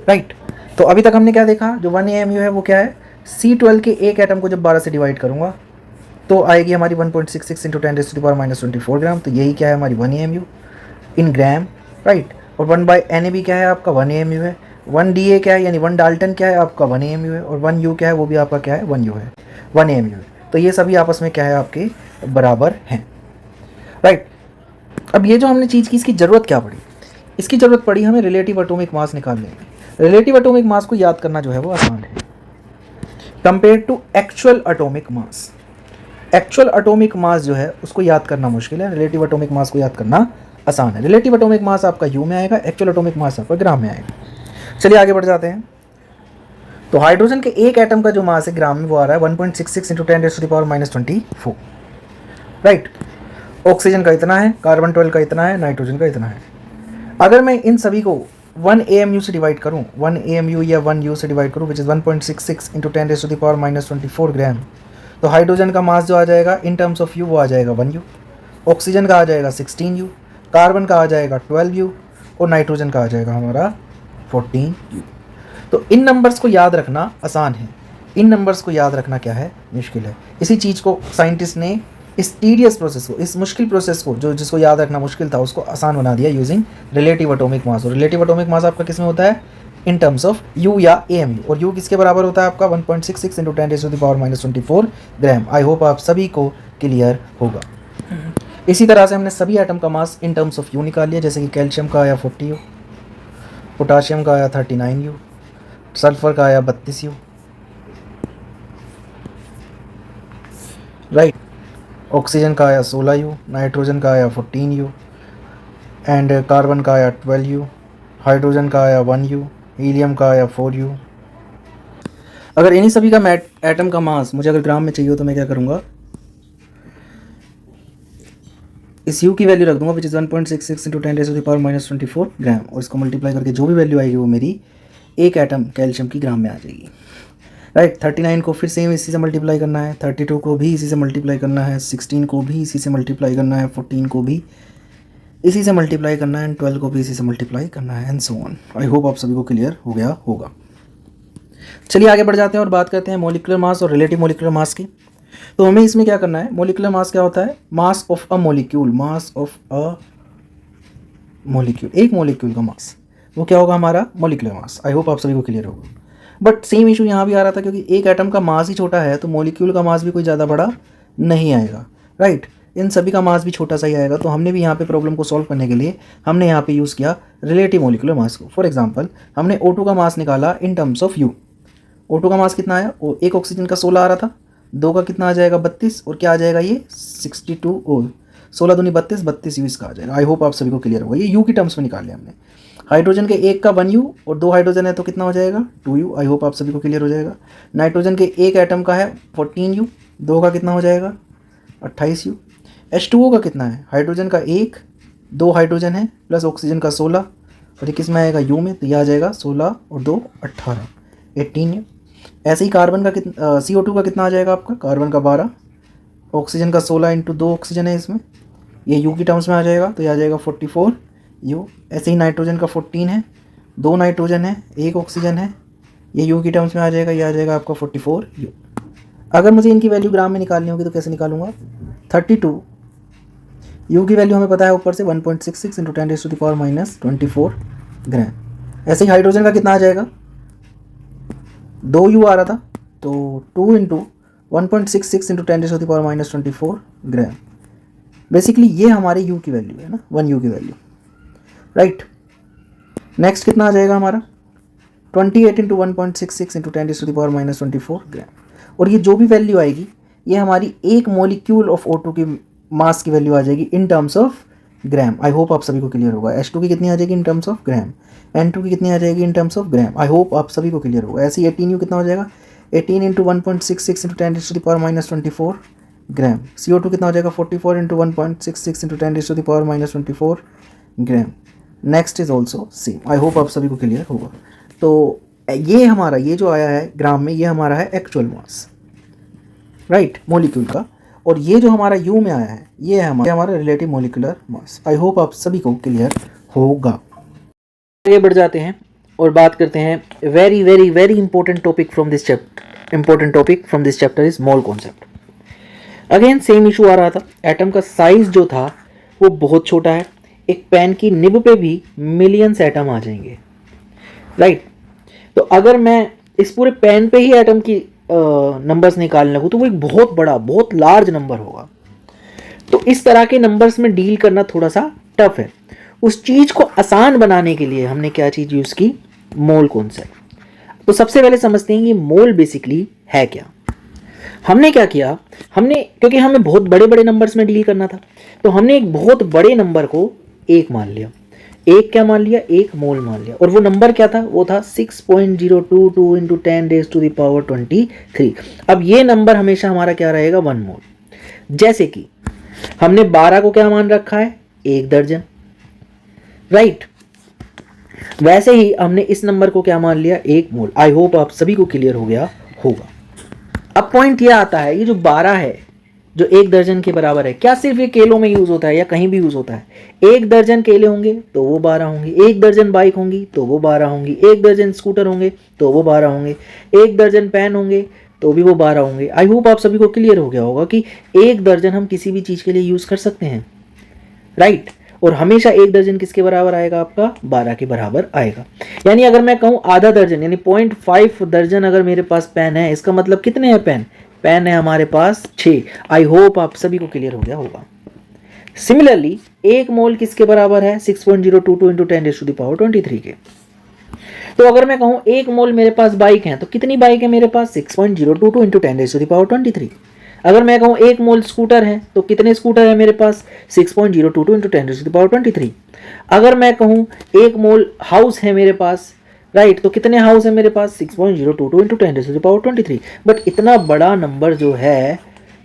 A: राइट। तो अभी तक हमने क्या देखा? जो 1 AMU है वो क्या है? C12 के एक एटम को जब 12 से डिवाइड करूँगा तो आएगी हमारी 1.66 इंटू 10⁻⁻24 ग्राम। तो यही क्या है? हमारी 1 AMU इन ग्राम, राइट। और 1/Na भी क्या है? आपका 1 AMU है। 1 DA क्या है? यानी 1 डाल्टन क्या है? आपका 1 AMU है। और 1 U क्या है? वो भी आपका क्या है? 1 U है, 1 AMU है। तो ये सभी आपस में क्या है? आपके बराबर हैं। राइट। अब ये जो हमने चीज़ की, इसकी ज़रूरत क्या पड़ी? इसकी ज़रूरत पड़ी हमें रिलेटिव एटॉमिक मास निकालने की। रिलेटिव एटॉमिक मास को याद करना जो है वो आसान है compare to actual atomic mass. Actual atomic mass जो है उसको याद करना मुश्किल है, रिलेटिव एटॉमिक मास को याद करना आसान है। रिलेटिव एटॉमिक मास आपका यू में आएगा, एक्चुअल एटॉमिक मास आपका ग्राम में आएगा। चलिए आगे बढ़ जाते हैं। तो हाइड्रोजन के एक एटम का जो मास है ग्राम में वो आ रहा है 1.66 इंटू 10⁻⁻24। राइट। ऑक्सीजन का इतना है, कार्बन 12 का इतना है, नाइट्रोजन का इतना है। अगर मैं इन सभी को 1 AMU से डिवाइड करूं, 1 AMU या 1 U से डिवाइड करूं, विच इज़ 1.66 इंटू 10⁻⁻24 ग्राम, तो हाइड्रोजन का मास जो आ जाएगा इन टर्म्स ऑफ U वो आ जाएगा 1 U, ऑक्सीजन का आ जाएगा 16 U, कार्बन का आ जाएगा 12 U और नाइट्रोजन का आ जाएगा हमारा 14 U। तो इन नंबर्स को याद रखना आसान है, इन नंबर्स को याद रखना क्या है, मुश्किल है। इसी चीज़ को साइंटिस्ट ने इस टीडियस प्रोसेस को, इस मुश्किल प्रोसेस को, जो जिसको याद रखना मुश्किल था, उसको आसान बना दिया यूजिंग रिलेटिव एटॉमिक मास। और रिलेटिव एटॉमिक मास आपका किस में होता है? इन टर्म्स ऑफ U या AMU। और U किसके बराबर होता है आपका? 1.66 इंटू 10⁻⁻24 ग्राम। आई होप आप सभी को क्लियर होगा। इसी तरह से हमने सभी एटम का मास इन टर्म्स ऑफ U निकाल लिया, जैसे कि कैल्शियम का आया 40U, पोटाशियम का आया 39U, सल्फर का आया 32U। राइट। ऑक्सीजन का आया 16U, नाइट्रोजन का आया 14U एंड कार्बन का आया 12U, हाइड्रोजन का आया 1U, हीलियम का आया 4U। अगर इन्हीं सभी का एटम का मास मुझे अगर ग्राम में चाहिए तो मैं क्या करूँगा, इस U की वैल्यू रख दूंगा विच इज़ 1.66 इंटू 10⁻⁻24 ग्राम, और इसको मल्टीप्लाई करके जो भी वैल्यू आएगी वो मेरी एक एटम कैल्शियम की ग्राम में आ जाएगी। राइट। 39 को फिर सेम इसी से मल्टीप्लाई करना है, 32 को भी इसी से मल्टीप्लाई करना है, 16 को भी इसी से मल्टीप्लाई करना है, 14 को भी इसी से मल्टीप्लाई करना है, एंड 12 को भी इसी से मल्टीप्लाई करना है, and so on. I hope आप सभी को क्लियर हो गया होगा। चलिए आगे बढ़ जाते हैं और बात करते हैं मोलिकुलर मास और रिलेटिव मोलिकुलर मास की। तो हमें इसमें क्या करना है, मोलिकुलर मास क्या होता है? Mass of a molecule, mass of a molecule, एक मोलिक्यूल का मास, वो क्या होगा हमारा? Molecular mass. आई होप आप सभी को क्लियर होगा। बट सेम इशू यहाँ भी आ रहा था, क्योंकि एक एटम का मास ही छोटा है तो मोलिक्यूल का मास भी कोई ज़्यादा बड़ा नहीं आएगा। राइट। इन सभी का मास भी छोटा सा ही आएगा। तो हमने भी यहाँ पे प्रॉब्लम को सॉल्व करने के लिए हमने यहाँ पे यूज़ किया रिलेटिव मोलिकुलर मास को। फॉर एग्जांपल हमने O2 का मास निकाला in terms of U। O2 का मास कितना आया? एक ऑक्सीजन का 16 आ रहा था, 2 का कितना आ जाएगा? 32, और क्या आ जाएगा ये? 62, और 16 दूनी 32, 32U इसका आ जाएगा। आई होप आप सभी को क्लियर होगा। ये U की टर्म्स में निकाल लिया हमने। हाइड्रोजन के एक का 1U और 2 हाइड्रोजन है तो कितना हो जाएगा? 2U। आई होप आप सभी को क्लियर हो जाएगा। नाइट्रोजन के एक एटम का है 14U, 2 का कितना हो जाएगा? 28U। H2O का कितना है? हाइड्रोजन का एक, 2 हाइड्रोजन है प्लस ऑक्सीजन का 16, और ये किस में आएगा? U में, तो यह आ जाएगा 16 और 2 18, 18U। ऐसे ही कार्बन का कितना, CO2 का कितना आ जाएगा आपका? कार्बन का 12, ऑक्सीजन का 16 इंटू 2 ऑक्सीजन है इसमें, ये U की टर्म्स में आ जाएगा तो यह आ जाएगा 44U। ऐसे ही नाइट्रोजन का 14 है, 2 नाइट्रोजन है, 1 ऑक्सीजन है, ये U की टर्म्स में आ जाएगा, ये आ जाएगा आपका 44U। अगर मुझे इनकी वैल्यू ग्राम में निकालनी होगी तो कैसे निकालूंगा? 32 U की वैल्यू हमें पता है ऊपर से 1.66 इंटू 10⁻⁻24 ग्राम। ऐसे ही हाइड्रोजन का कितना आ जाएगा? 2U आ रहा था तो 2 इंटू 1.66 इंटू 10⁻⁻24 ग्राम। बेसिकली ये हमारी U की वैल्यू है ना, 1U की वैल्यू। राइट। नेक्स्ट कितना आ जाएगा हमारा? 28 इंटू 1.66 इंटू 10⁻⁻24 ग्राम। और ये जो भी वैल्यू आएगी ये हमारी एक मोलिक्यूल ऑफ O2 की मास की वैल्यू आ जाएगी in terms of gram. I hope आप सभी को क्लियर होगा। H2 की कितनी आ जाएगी in terms of gram, N2 की कितनी आ जाएगी in terms of gram. I hope आप सभी को क्लियर होगा। ऐसे ही 18U कितना हो जाएगा? 18 इंटू 1.66 इंटू 10⁻⁻24 ग्राम। CO2 कितना हो जाएगा? 44 into 1.66 into 10⁻⁻24 gram. Next is also same. I hope आप सभी को क्लियर होगा। तो ये हमारा, ये जो आया है ग्राम में, ये हमारा है एक्चुअल मास, राइट, मोलिक्यूल का। और ये जो हमारा U में आया है ये है हमारा रिलेटिव मोलिकुलर मास। आई होप आप सभी को क्लियर होगा। आगे बढ़ जाते हैं और बात करते हैं very very very important topic from this chapter. Important topic from this chapter is mole concept. Again same issue आ रहा था, एटम का साइज जो था वो बहुत छोटा है, एक पेन की निब पे भी मिलियंस एटम आ जाएंगे। राइट। तो अगर मैं इस पूरे पेन पे ही एटम की नंबर्स निकालने लगूँ तो वो एक बहुत बड़ा, बहुत लार्ज नंबर होगा। तो इस तरह के नंबर्स में डील करना थोड़ा सा टफ है। उस चीज को आसान बनाने के लिए हमने क्या चीज यूज की, मोल कॉन्सेप्ट। तो सबसे पहले समझते हैं कि मोल बेसिकली है क्या। हमने क्या किया, हमने क्योंकि हमें बहुत बड़े बड़े नंबर्स में डील करना था, तो हमने एक बहुत बड़े नंबर को एक मान लिया। एक क्या मान लिया, एक मोल मान लिया। और वो नंबर क्या था, वो था 6.022 इंटू 10⁻⁻23। अब ये नंबर हमेशा हमारा क्या रहेगा, 1 मोल। जैसे कि हमने 12 को क्या मान रखा है, 1 दर्जन, राइट। वैसे ही हमने इस नंबर को क्या मान लिया, 1 मोल। आई होप आप सभी को क्लियर हो गया होगा। अब पॉइंट ये आता है, ये जो 12 है जो 1 दर्जन के बराबर है, क्या सिर्फ ये केलों में यूज होता है या कहीं भी यूज होता है? 1 दर्जन केले होंगे तो वो 12 होंगे, 1 दर्जन बाइक होंगी तो वो 12 होंगी, 1 दर्जन स्कूटर होंगे तो वो 12 होंगे, 1 दर्जन पेन होंगे तो भी वो 12 होंगे। आई होप आप सभी को क्लियर हो गया होगा कि 1 दर्जन हम किसी भी चीज के लिए यूज कर सकते हैं, राइट। और हमेशा 1 दर्जन किसके बराबर आएगा, आपका 12 के बराबर आएगा। यानी अगर मैं कहूं आधा दर्जन यानी 0.5 दर्जन अगर मेरे पास पेन है, इसका मतलब कितने हैं पेन, पेन है हमारे पास 6। आई होप आप सभी को क्लियर हो गया होगा। सिमिलरली 1 मोल किसके बराबर है, 6.022 इंटू 10⁻23 के। तो अगर मैं कहूं 1 मोल मेरे पास बाइक है, तो कितनी बाइक है मेरे पास, 6.022 इंटू 10⁻23। अगर मैं कहूं 1 मोल स्कूटर है, तो कितने स्कूटर है मेरे पास, 6.022 इंटू 10⁻23। अगर मैं कहूं 1 मोल हाउस है मेरे पास, राइट, तो कितने हाउस है मेरे पास, 6.022 इंटू 10⁻23। बट इतना बड़ा नंबर जो है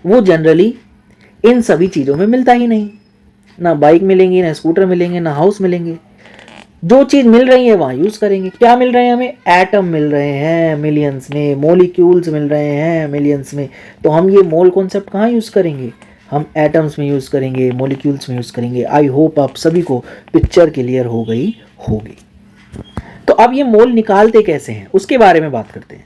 A: वो जनरली इन सभी चीज़ों में मिलता ही नहीं, ना बाइक मिलेंगी, ना स्कूटर मिलेंगे, ना हाउस मिलेंगे। जो चीज़ मिल रही है वहाँ यूज़ करेंगे। क्या मिल रहे हैं हमें, एटम मिल रहे हैं मिलियंस में, मोलिक्यूल्स मिल रहे हैं मिलियंस में। तो हम ये मोल कॉन्सेप्ट कहाँ यूज़ करेंगे, हम एटम्स में यूज़ करेंगे, मोलिक्यूल्स में यूज़ करेंगे। आई होप आप सभी को पिक्चर क्लियर हो गई होगी। तो अब ये मोल निकालते कैसे हैं उसके बारे में बात करते हैं।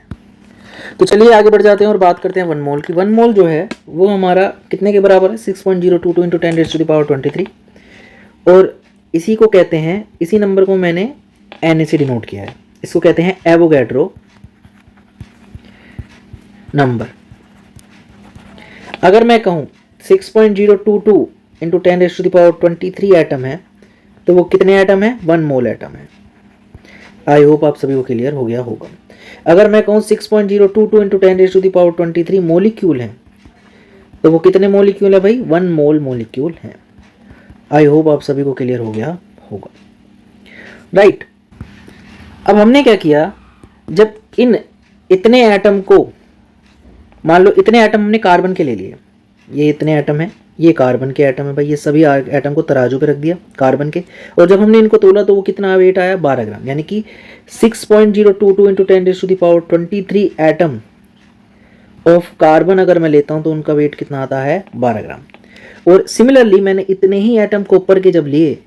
A: तो चलिए आगे बढ़ जाते हैं और बात करते हैं 1 मोल की। 1 मोल जो है वो हमारा कितने के बराबर है, 6.022 इंटू 10⁻23। और इसी को कहते हैं, इसी नंबर को मैंने Na से डिनोट किया है, इसको कहते हैं एवोगैड्रो नंबर। अगर मैं कहूँ 6.022 इंटू 10⁻23 एटम है, तो वो कितने एटम है, 1 मोल एटम है। आई होप आप सभी को क्लियर हो गया होगा। अगर मैं कहूँ 6.022 इंटू 10⁻23 मोलिक्यूल है, तो वो कितने मोलिक्यूल है भाई, 1 मोल मोलिक्यूल है। आई होप आप सभी को क्लियर हो गया होगा, राइट। अब हमने क्या किया, जब इन इतने एटम को, मान लो इतने एटम हमने कार्बन के ले लिए, ये इतने एटम है, ये कार्बन के एटम है भाई, ये सभी एटम को तराजू पे रख दिया कार्बन के, और जब हमने इनको तोला तो वो कितना वेट आया, 12 ग्राम। यानी कि 6.022 इंटू 10⁻23 एटम ऑफ कार्बन अगर मैं लेता हूं तो उनका वेट कितना आता है, 12 ग्राम। और सिमिलरली मैंने इतने ही एटम कॉपर के जब लिए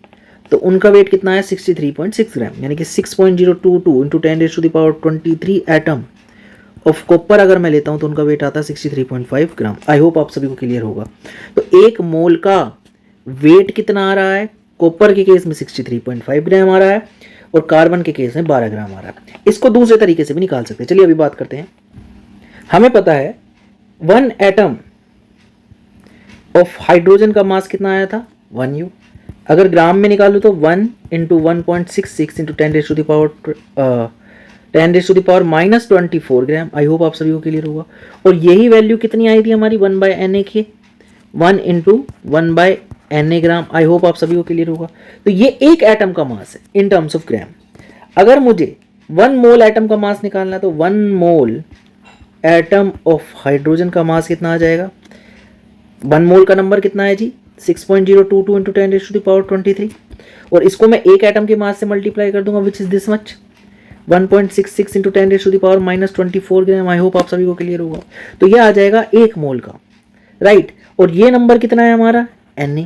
A: तो उनका वेट कितना है, 63.6 ग्राम। यानी कि 6.022 इंटू 10⁻23 एटम ऑफ कॉपर अगर मैं लेता हूं तो उनका वेट आता है 63.5 ग्राम। आई होप आप सभी को क्लियर होगा। तो 1 मोल का वेट कितना आ रहा है, कॉपर के केस में 63.5 ग्राम आ रहा है और कार्बन के केस में 12 ग्राम आ रहा है। इसको दूसरे तरीके से भी निकाल सकते हैं। चलिए अभी बात करते हैं। हमें पता है 1 एटम ऑफ हाइड्रोजन का मास कितना आया था, 1 U। अगर ग्राम में निकालूं तो 1 इंटू 1.66 इंटू 10⁻⁻24 ग्राम। आई होप आप सभी को क्लियर होगा। और यही वैल्यू कितनी आई थी हमारी 1/Na की, 1 इंटू 1/Na ग्राम। आई होप आप सभी को क्लियर होगा। तो ये एक एटम का मास है इन टर्म्स ऑफ ग्राम। अगर मुझे 1 मोल एटम का मास निकालना है तो 1 मोल एटम ऑफ हाइड्रोजन का मास कितना आ जाएगा, 1 मोल का नंबर कितना है जी, 6.022 इंटू 10⁻23। और इसको मैं एक एटम के मास से मल्टीप्लाई कर दूंगा, which is this much, 1.66 into 10⁻⁻24 gram. I hope आप सभी को क्लियर होगा। तो ये आ जाएगा 1 मोल का, राइट। और ये नंबर कितना है हमारा, Na।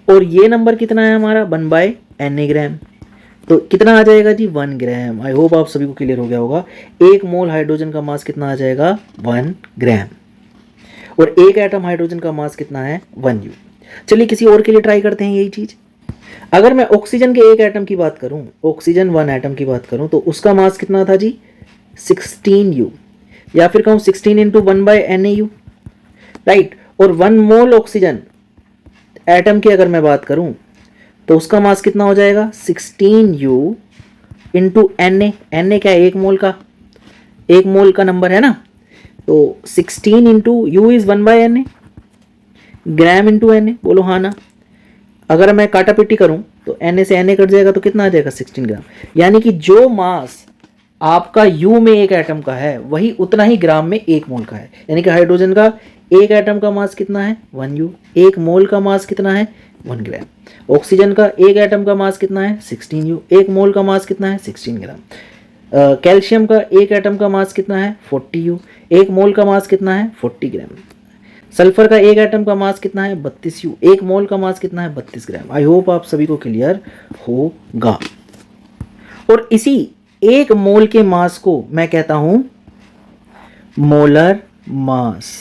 A: और ये नंबर कितना है हमारा, 1/Na ग्राम। तो कितना आ जाएगा जी, 1 ग्राम। आई होप आप सभी को क्लियर हो गया होगा। 1 मोल हाइड्रोजन का मास कितना आ जाएगा, 1 ग्राम। और एक एटम हाइड्रोजन का मास कितना है, 1 U। चलिए किसी और के लिए ट्राई करते हैं यही चीज। अगर मैं ऑक्सीजन के एक एटम की बात करूं, ऑक्सीजन 1 एटम की बात करूं, तो उसका मास कितना था जी, 16 U। या फिर कहूं 16 इंटू 1/Na U, राइट। और 1 मोल ऑक्सीजन एटम की अगर मैं बात करूं तो उसका मास कितना हो जाएगा 16U इंटू Na। Na क्या है, एक मोल का नंबर है ना, तो 16 into you is 1/Na, gram into Na, बोलो हाँ ना। अगर मैं काटा पिट्टी करूं तो Na से Na कट जाएगा तो कितना आ जाएगा 16 ग्राम। यानी कि जो मास आपका U में एक एटम का है वही उतना ही ग्राम में एक मोल का है। यानी कि हाइड्रोजन का एक एटम का मास कितना है 1U, एक मोल का मास कितना है 1 ग्राम। ऑक्सीजन का एक एटम का मास कितना है 16U, एक मोल का मास कितना है 16 ग्राम। कैल्शियम का एक एटम का मास कितना है 40U, एक मोल का मास कितना है 40 ग्राम। सल्फर का एक एटम का मास कितना है 32U, एक मोल का मास कितना है 32 ग्राम। आई होप आप सभी को क्लियर होगा। और इसी एक मोल के मास को मैं कहता हूं मोलर मास।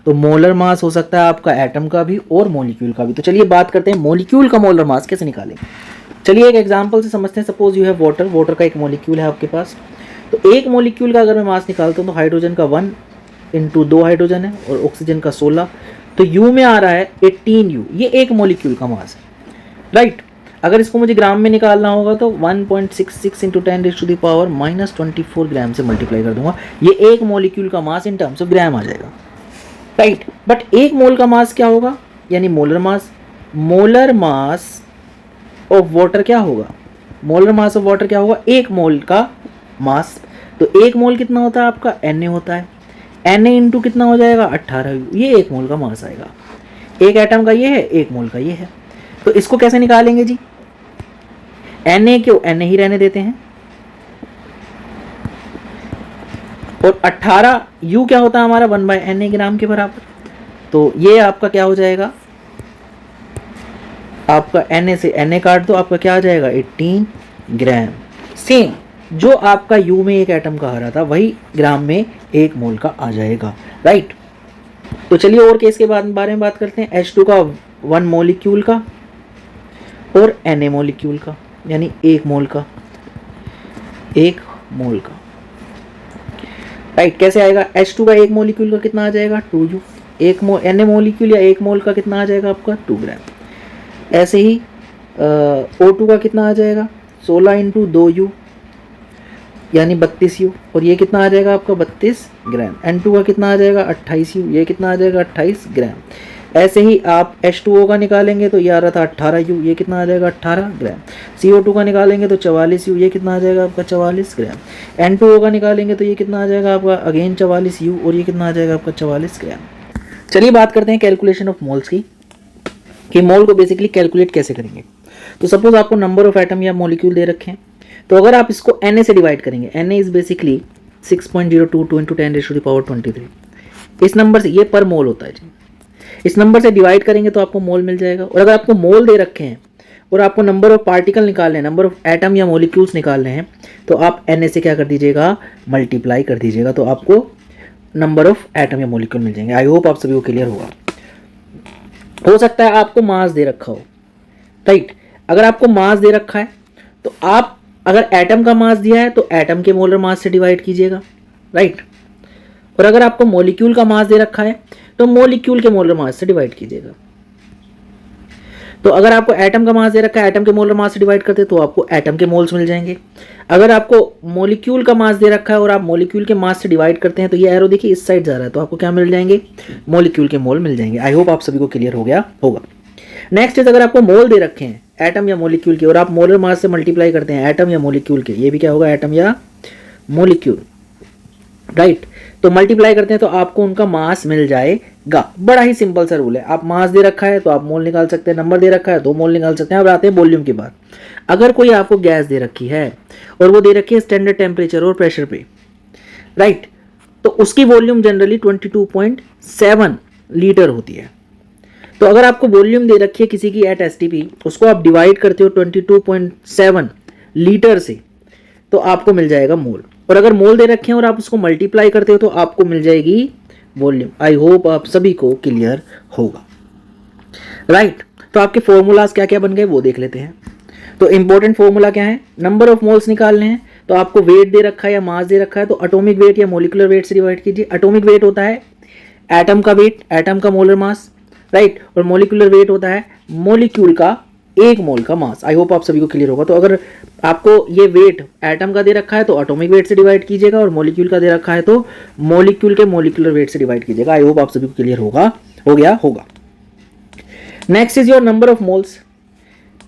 A: तो मोलर मास हो सकता है आपका एटम का भी और मॉलिक्यूल का भी। तो चलिए बात करते हैं मॉलिक्यूल का मोलर मास कैसे निकालें। चलिए एक एग्जांपल से समझते हैं। सपोज यू है वाटर का एक मॉलिक्यूल है आपके पास। तो एक मॉलिक्यूल का अगर मैं मास निकालता हूं तो हाइड्रोजन का 1 इंटू 2 हाइड्रोजन है और ऑक्सीजन का 16, तो यू में आ रहा है 18U। ये एक मॉलिक्यूल का मास है, राइट। अगर इसको मुझे ग्राम में निकालना होगा तो 1.66 इंटू 10⁻⁻24 ग्राम से मल्टीप्लाई कर दूंगा। ये एक मॉलिक्यूल का मास इन टर्म्स ऑफ ग्राम आ जाएगा, राइट। बट एक मोल का मास क्या होगा, यानी molar mass. Molar mass of water क्या होगा, मोलर मास ऑफ वाटर क्या होगा, एक मोल का मास। तो एक मोल कितना होता है आपका Na होता है। Na इंटू कितना हो जाएगा 18U, ये एक मोल का मास आएगा। एक एटम का ये है, एक मोल का ये है। तो इसको कैसे निकालेंगे जी, Na क्यों, Na ही रहने देते हैं। और 18U क्या होता है हमारा 1/Na ग्राम के बराबर। तो ये आपका क्या हो जाएगा, आपका Na से Na काट दो, आपका क्या आ जाएगा 18 ग्राम। सेम जो आपका U में एक एटम का आ रहा था वही ग्राम में एक मोल का आ जाएगा, राइट। तो चलिए और केस के बारे में बात करते हैं। H2 का 1 मॉलिक्यूल का और Na मॉलिक्यूल का, यानी एक मोल का, राइट। कैसे आएगा, H2 का एक मॉलिक्यूल का कितना आ जाएगा 2U, Na मॉलिक्यूल या एक मोल का कितना आ जाएगा आपका 2 ग्राम। ऐसे ही O2 का कितना आ जाएगा 16 इंटू 2U यानी 32U, और ये कितना आ जाएगा आपका 32 ग्राम। N2 का कितना आ जाएगा 28U, ये कितना आ जाएगा 28 ग्राम। ऐसे ही आप H2O का निकालेंगे तो ये आ रहा था 18U, ये कितना आ जाएगा 18 ग्राम। CO2 का निकालेंगे तो 44U, ये कितना आ जाएगा आपका 44 ग्राम। N2O का निकालेंगे तो ये कितना आ जाएगा आपका अगेन 44U, और ये कितना आ जाएगा आपका 44 ग्राम। चलिए बात करते हैं कैलकुलेशन ऑफ मोल्स की, कि मोल को बेसिकली कैलकुलेट कैसे करेंगे। तो सपोज आपको नंबर ऑफ एटम या मॉलिक्यूल दे रखे हैं, तो अगर आप इसको Na से डिवाइड करेंगे, Na इज बेसिकली 6.022 इंटू 10⁻23। इस नंबर से, ये पर मोल होता है जी, इस नंबर से डिवाइड करेंगे तो आपको मोल मिल जाएगा। और अगर आपको मोल दे रखे हैं और आपको नंबर ऑफ पार्टिकल निकालने हैं, नंबर ऑफ एटम या मॉलिक्यूल्स निकालने हैं, तो आप Na से क्या कर दीजिएगा मल्टीप्लाई कर दीजिएगा, तो आपको नंबर ऑफ एटम या मॉलिक्यूल मिल जाएंगे। आई होप आप सभी को क्लियर होगा। हो सकता है आपको मास दे रखा हो, राइट। अगर आपको मास दे रखा है तो आप अगर एटम का मास दिया है तो एटम के मोलर मास से डिवाइड कीजिएगा, राइट। और अगर आपको मॉलिक्यूल का मास दे रखा है तो मॉलिक्यूल के मोलर मास से डिवाइड कीजिएगा। तो अगर आपको एटम का मास दे रखा है, एटम के मोलर मास से डिवाइड करते तो आपको एटम के मोल्स मिल जाएंगे। अगर आपको मॉलिक्यूल का मास दे रखा है और आप मॉलिक्यूल के मास से डिवाइड करते हैं तो ये एरो देखिए इस साइड जा रहा है, तो आपको क्या मिल जाएंगे मॉलिक्यूल के मोल मिल जाएंगे। आई होप आप सभी को क्लियर हो गया होगा। नेक्स्ट इज, अगर आपको मोल दे रखे हैं एटम या मॉलिक्यूल के और आप मोलर मास से मल्टीप्लाई करते हैं एटम या मॉलिक्यूल के, ये भी क्या होगा एटम या मॉलिक्यूल, राइट। तो मल्टीप्लाई करते हैं तो आपको उनका मास मिल जाएगा। बड़ा ही सिंपल सा रूल है, आप मास दे रखा है तो आप मोल निकाल सकते हैं, नंबर दे रखा है तो मोल निकाल सकते हैं। अब आते हैं वॉल्यूम की बात। अगर कोई आपको गैस दे रखी है और वो दे रखी है स्टैंडर्ड टेम्परेचर और प्रेशर पे, राइट, तो उसकी वॉल्यूम जनरली 22.7 लीटर होती है। तो अगर आपको वॉल्यूम दे रखी है किसी की एट एसटीपी, उसको आप डिवाइड करते हो 22.7 लीटर से, तो आपको मिल जाएगा मोल। और अगर मोल दे रखे हैं और आप उसको मल्टीप्लाई करते हो तो आपको मिल जाएगी वॉल्यूम। आई होप आप सभी को क्लियर होगा, राइट। तो आपके फॉर्मूलाज क्या क्या बन गए वो देख लेते हैं। तो इंपॉर्टेंट फॉर्मूला क्या है, नंबर ऑफ मोल्स निकालने हैं तो आपको वेट दे रखा है या मास दे रखा है तो एटॉमिक वेट या मोलिकुलर वेट से डिवाइड कीजिए। एटॉमिक वेट होता है एटम का वेट, एटम का मोलर मास, राइट। और मोलिकुलर वेट होता है मोलिक्यूल का एक मोल का मास। आई होप आप सभी को क्लियर होगा। तो अगर आपको ये वेट एटम का दे रखा है तो एटॉमिक वेट से डिवाइड कीजिएगा, और मोलिक्यूल का दे रखा है तो मोलिक्यूल के मोलिकुलर वेट से डिवाइड कीजिएगा। आई होप आप सभी को क्लियर हो गया होगा। Next is your number of moles.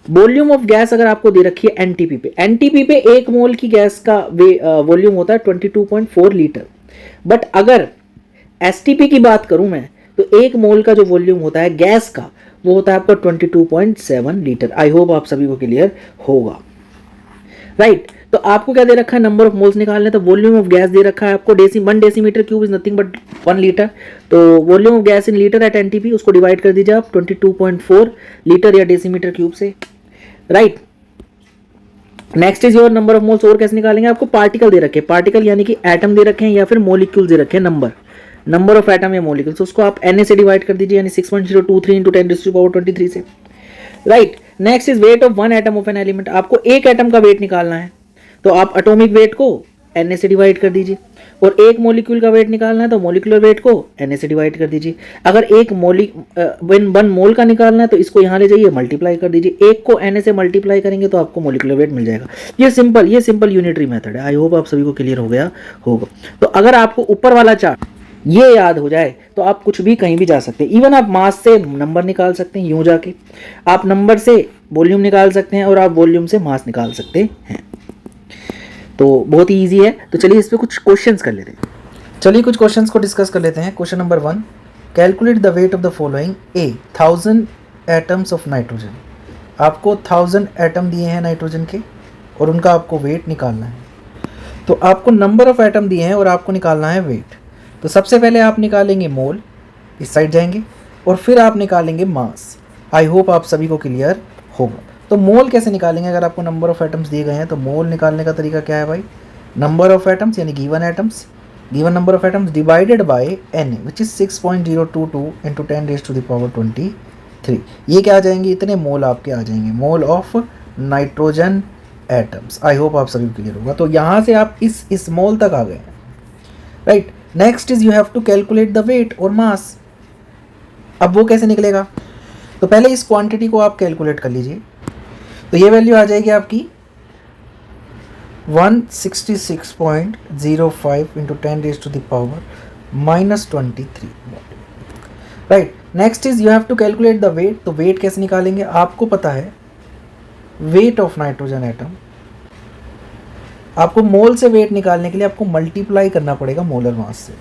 A: Volume of gas अगर आपको दे रखी है एनटीपी पे, एनटीपी पे एक मोल की गैस का वॉल्यूम होता है 22.4 लीटर। बट अगर एसटीपी की बात करूं मैं तो एक मोल का जो वॉल्यूम होता है गैस का वो होता है आपका 22.7 लीटर। आई होप आप सभी को क्लियर होगा, राइट। तो आपको क्या दे रखा है, नंबर ऑफ मोल्स निकालने। तो वॉल्यूम ऑफ गैस दे रखा है आपको 1 decimetre cube is nothing but 1 litre. तो volume of gas in litre at NTP, उसको डिवाइड कर दीजिए आप 22.4 लीटर या डेसीमीटर क्यूब से, right. Next is your number of moles. और कैसे निकालेंगे, आपको पार्टिकल दे रखे हैं, पार्टिकल यानी कि एटम दे रखे हैं या फिर मोलिक्यूल दे रखे हैं, नंबर ऑफ एटम या मोलिक्यूल्स, उसको आप Na से डिवाइड कर दीजिए, यानी 6.023 इंटू 10⁻23 से, right. Next is weight of one atom of an element. आपको एक एटम का वेट निकालना है तो आप एटॉमिक वेट को Na से डिवाइड कर दीजिए, और एक मोलिक्यूल का वेट निकालना है तो मोलिकुलर वेट को Na से डिवाइड कर दीजिए। अगर एक वन मोल का निकालना है तो इसको यहाँ ले जाइए, मल्टीप्लाई कर दीजिए, एक को Na से मल्टीप्लाई करेंगे तो आपको मोलिकुलर वेट मिल जाएगा। ये सिंपल यूनिटरी मेथड है। आई होप आप सभी को क्लियर हो गया होगा। तो अगर आपको ऊपर वाला चार्ट ये याद हो जाए तो आप कुछ भी कहीं भी जा सकते हैं। इवन आप मास से नंबर निकाल सकते हैं, यूं जाके आप नंबर से वॉल्यूम निकाल सकते हैं और आप वॉल्यूम से मास निकाल सकते हैं। तो बहुत ही ईजी है। तो चलिए इस पे कुछ क्वेश्चंस कर लेते हैं। चलिए कुछ क्वेश्चंस को डिस्कस कर लेते हैं। Question number 1, calculate the weight of the following. A 1000 atoms of nitrogen. आपको 1000 एटम दिए हैं नाइट्रोजन के और उनका आपको वेट निकालना है। तो आपको नंबर ऑफ एटम दिए हैं और आपको निकालना है वेट। तो सबसे पहले आप निकालेंगे मोल, इस साइड जाएंगे, और फिर आप निकालेंगे मास। आई होप आप सभी को क्लियर होगा। तो मोल कैसे निकालेंगे, अगर आपको नंबर ऑफ एटम्स दिए गए हैं तो मोल निकालने का तरीका क्या है भाई, नंबर ऑफ एटम्स यानी given number of atoms divided by Na which is 6.022 into 10⁻23। ये क्या आ जाएंगे, इतने मोल आपके आ जाएंगे, mole of nitrogen atoms. I hope आप सभी को क्लियर होगा। तो यहाँ से आप इस मोल तक आ गए हैं, right. Next is you have to calculate the weight और मास। अब वो कैसे निकलेगा, तो पहले इस क्वांटिटी को आप कैलकुलेट कर लीजिए। तो ये वैल्यू आ जाएगी आपकी 166.05 into 10⁻⁻23, right. Next is you have to calculate the weight. तो वेट कैसे निकालेंगे, आपको पता है वेट ऑफ नाइट्रोजन एटम। आपको मोल से वेट निकालने के लिए आपको मल्टीप्लाई करना पड़ेगा मोलर मास से।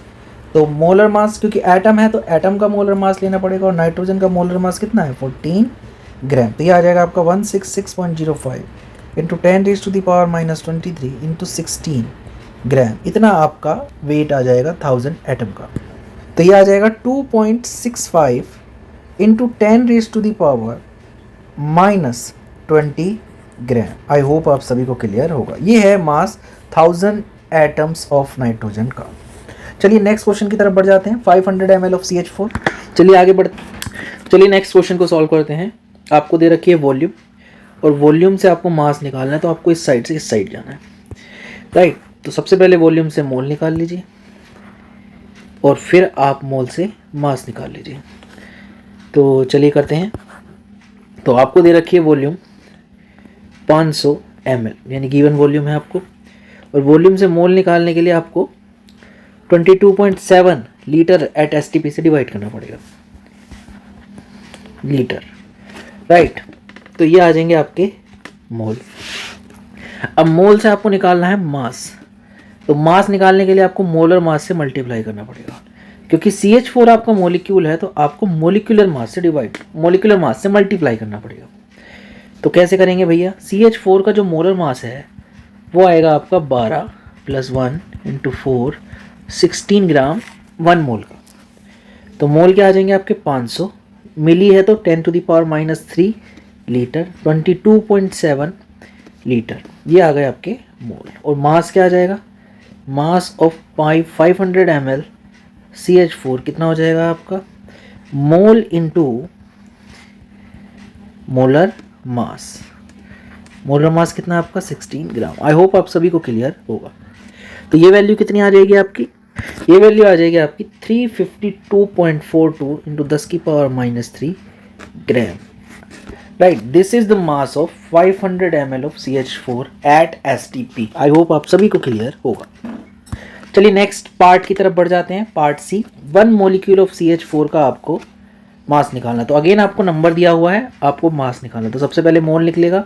A: तो मोलर मास, क्योंकि एटम है तो एटम का मोलर मास लेना पड़ेगा, और नाइट्रोजन का मोलर मास कितना है 14 ग्राम। तो ये आ जाएगा आपका 166.05 इंटू 10⁻⁻23 इंटू 16 ग्राम। इतना आपका वेट आ जाएगा 1000 एटम का। तो ये आ जाएगा 2.65 इंटू 10⁻⁻20 ग्राम। आई होप आप सभी को क्लियर होगा। ये है मास 1000 एटम्स ऑफ नाइट्रोजन का। चलिए नेक्स्ट क्वेश्चन की तरफ बढ़ जाते हैं। 500 ml ऑफ CH4। चलिए आगे चलिए नेक्स्ट क्वेश्चन को सॉल्व करते हैं। आपको दे रखी है वॉल्यूम, और वॉल्यूम से आपको मास निकालना है, तो आपको इस साइड से इस साइड जाना है, राइट। तो सबसे पहले वॉल्यूम से मोल निकाल लीजिए और फिर आप मोल से मास निकाल लीजिए। तो चलिए करते हैं। तो आपको दे रखी है वॉल्यूम 500 ml, यानी गिवन वॉल्यूम है आपको, और वॉल्यूम से मोल निकालने के लिए आपको 22.7 लीटर एट STP से डिवाइड करना पड़ेगा, लीटर, राइट। तो ये आ जाएंगे आपके मोल। अब मोल से आपको निकालना है मास। तो मास निकालने के लिए आपको मोलर मास से मल्टीप्लाई करना पड़ेगा, क्योंकि CH4 आपका मॉलिक्यूल है तो आपको मोलिकुलर मास से मल्टीप्लाई करना पड़ेगा। तो कैसे करेंगे भैया, CH4 का जो मोलर मास है वो आएगा आपका 12 + 1 × 4 16 ग्राम 1 मोल का। तो मोल क्या आ जाएंगे आपके 500, मिली है तो 10⁻³ लीटर, 22.7 लीटर। ये आ गए आपके मोल। और मास क्या आ जाएगा, मास ऑफ 500 ml CH4 कितना हो जाएगा आपका, mole into molar mass. Molar mass कितना आपका 16 ग्राम। आई होप आप सभी को क्लियर होगा। तो ये वैल्यू कितनी आ जाएगी आपकी, ये वैल्यू आ जाएगी आपकी 352.42 इंटू 10⁻³ gram. Right, this is the mass of 500 ml of CH4 at STP। I hope आप सभी को क्लियर होगा। चलिए नेक्स्ट पार्ट की तरफ बढ़ जाते हैं, part C. 1 molecule of CH4 का आपको मास निकालना। तो अगेन आपको नंबर दिया हुआ है, आपको मास निकालना। तो सबसे पहले मोल निकलेगा,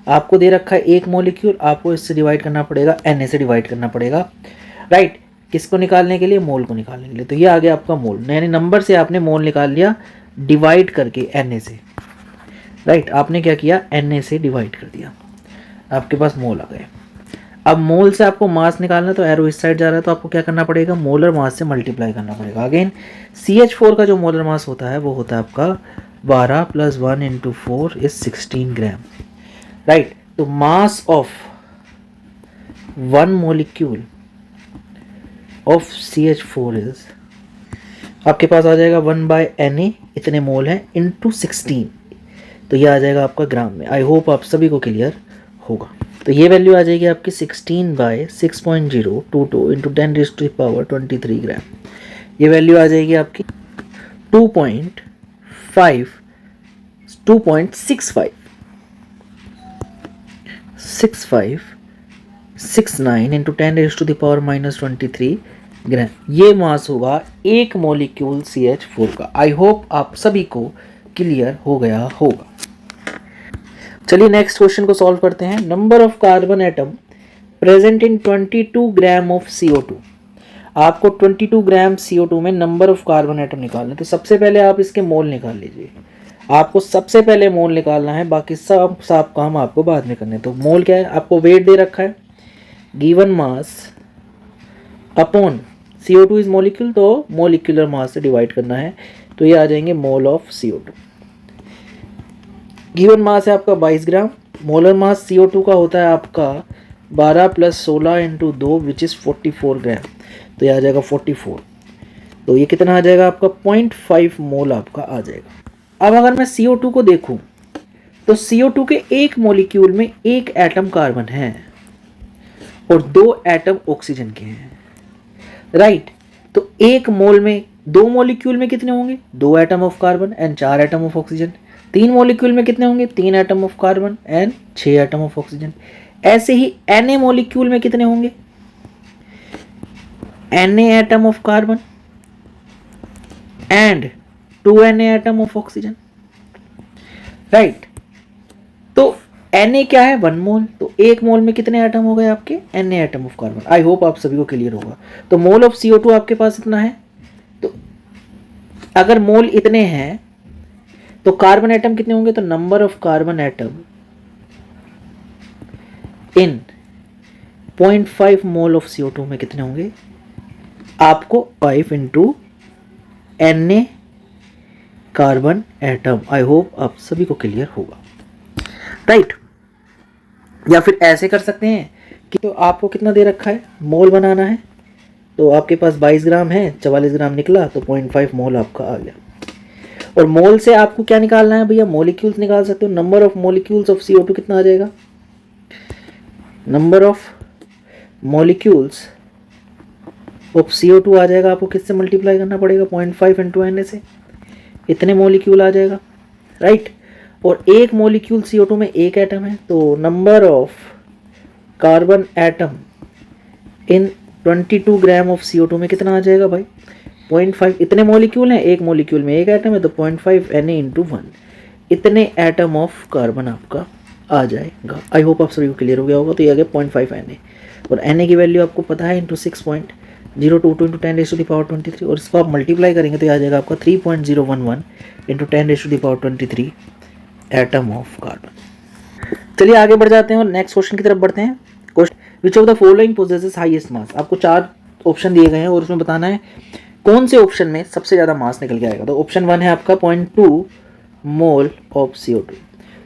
A: आपको दे रखा है 1 मोलिक्यूल, आपको इससे डिवाइड करना पड़ेगा, Na से डिवाइड करना पड़ेगा। राइट, किसको निकालने के लिए? मोल को निकालने के लिए। तो ये आ गया आपका मोल, यानी नंबर से आपने मोल निकाल लिया डिवाइड करके Na से। राइट, आपने क्या किया? Na से डिवाइड कर दिया, आपके पास मोल आ गए। अब मोल से आपको मास निकालना, तो एरो इस साइड जा रहा है, तो आपको क्या करना पड़ेगा? मोलर मास से मल्टीप्लाई करना पड़ेगा। अगेन CH4 का जो मोलर मास होता है वो होता है आपका 12 + 1 × 4 इज 16 ग्राम। राइट, तो mass of 1 molecule of CH4 is, आपके पास आ जाएगा 1/Na, इतने मोल हैं, इंटू 16, तो ये आ जाएगा आपका ग्राम में। आई होप आप सभी को क्लियर होगा। तो ये वैल्यू आ जाएगी आपकी 16/6.022 इंटू 10⁻23 ग्राम। ये वैल्यू आ जाएगी आपकी 2.6569 इंटू 10⁻³ ग्राम। ये मास होगा 1 मोलिक्यूल CH4 का। आई होप आप सभी को क्लियर हो गया होगा। चलिए नेक्स्ट क्वेश्चन को सॉल्व करते हैं। Number of carbon atom present in 22 gram of CO2। आपको 22 ग्राम CO2 में नंबर ऑफ कार्बन एटम निकालना है। तो सबसे पहले आप इसके मोल निकाल लीजिए। आपको सबसे पहले मोल निकालना है, बाकी सब काम आपको बाद में करने। तो मोल क्या है? आपको वेट दे रखा है, given mass upon CO2 is molecule, तो मोलिकुलर मास से डिवाइड करना है। तो ये आ जाएंगे mole of CO2। Given mass है आपका 22 ग्राम। मोलर मास CO2 का होता है आपका 12 + 16 × 2 विच इज़ 44 ग्राम। तो ये आ जाएगा 44। तो ये कितना आ जाएगा आपका? 0.5 मोल आपका आ जाएगा। अब अगर मैं CO2 को देखूं, तो CO2 के एक मोलिक्यूल में एक एटम कार्बन है और 2 एटम ऑक्सीजन के हैं। राइट, तो एक मोल में 2 मोलिक्यूल में कितने होंगे? 2 atom of carbon and 4 atom of oxygen. 3 molecule में कितने होंगे? 3 atom of carbon and 6 atom of oxygen. ऐसे ही Na मोलिक्यूल में कितने होंगे? Na atom of carbon and 2Na atom of oxygen. Right, तो Na क्या है? 1 मोल। तो 1 मोल में कितने एटम हो गए आपके? Na atom of carbon. I hope आप सभी को क्लियर होगा। तो मोल ऑफ CO2 आपके पास इतना है। तो अगर मोल इतने हैं तो कार्बन एटम कितने होंगे? तो number of carbon atom in 0.5 mole of CO2 में कितने होंगे? आपको 5 × Na कार्बन एटम। आई होप आप सभी को क्लियर होगा। राइट, या फिर ऐसे कर सकते हैं कि तो आपको कितना दे रखा है? मोल बनाना है, तो आपके पास 22 ग्राम है, 44 ग्राम निकला, तो 0.5 मोल आपका आ गया। और मोल से आपको क्या निकालना है भैया? मोलिक्यूल्स निकाल सकते हो। Number of molecules of CO2 कितना आ जाएगा? Number of molecules of CO2 आ जाएगा, आपको किससे मल्टीप्लाई करना पड़ेगा? 0.5 × Na से, इतने मोलिक्यूल आ जाएगा। राइट, और एक मोलिक्यूल CO2 में एक एटम है, तो number of carbon atom in 22 gram of CO2 में कितना आ जाएगा भाई? 0.5। इतने मोलिक्यूल हैं, एक मोलिक्यूल में एक एटम है, तो 0.5 Na × 1, इतने एटम ऑफ कार्बन आपका आ जाएगा। आई होप आप सभी को क्लियर हो गया होगा। तो ये आ गया 0.5 Na, और Na की वैल्यू आपको पता है, इंटू 6.022 × 10⁻23, और इसको आप मल्टीप्लाई करेंगे तो आ जाएगा आपका 3.011 × 10⁻23 एटम ऑफ कार्बन। चलिए आगे बढ़ जाते हैं और नेक्स्ट क्वेश्चन की तरफ बढ़ते हैं। Question, which of the following possesses highest mass. आपको 4 ऑप्शन दिए गए हैं और उसमें बताना है कौन से ऑप्शन में सबसे ज़्यादा मास निकल के आएगा। तो ऑप्शन 1 है आपका 0.2 मोल ऑफ CO2।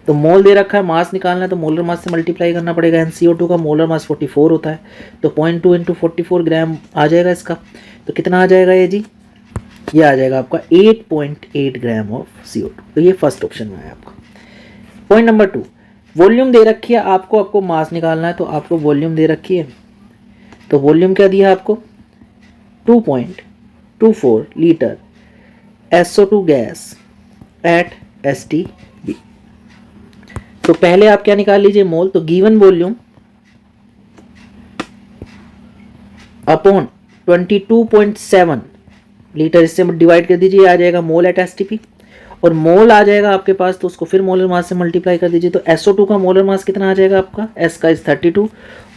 A: तो मोल दे रखा है, मास निकालना है, तो मोलर मास से मल्टीप्लाई करना पड़ेगा। एंड CO2 का मोलर मास 44 होता है, तो 0.2 × 44 ग्राम आ जाएगा इसका। तो कितना आ जाएगा ये जी? ये आ जाएगा आपका 8.8 ग्राम ऑफ CO2। तो ये फर्स्ट ऑप्शन में है आपका। पॉइंट नंबर 2, वॉल्यूम दे रखी है आपको मास निकालना है, तो आपको वॉल्यूम दे रखी है। तो वॉल्यूम क्या दिया है आपको? 2.24 litre SO2 gas at STB। तो पहले आप क्या निकाल लीजिए, मोल। तो गिवन वॉल्यूम अपॉन 22.7 लीटर, इससे डिवाइड कर दीजिए, आ जाएगा मोल एट STP। और मोल आ जाएगा आपके पास, तो उसको फिर मोलर मास से मल्टीप्लाई कर दीजिए। तो SO2 का मोलर मास कितना आ जाएगा आपका, S का इज 32,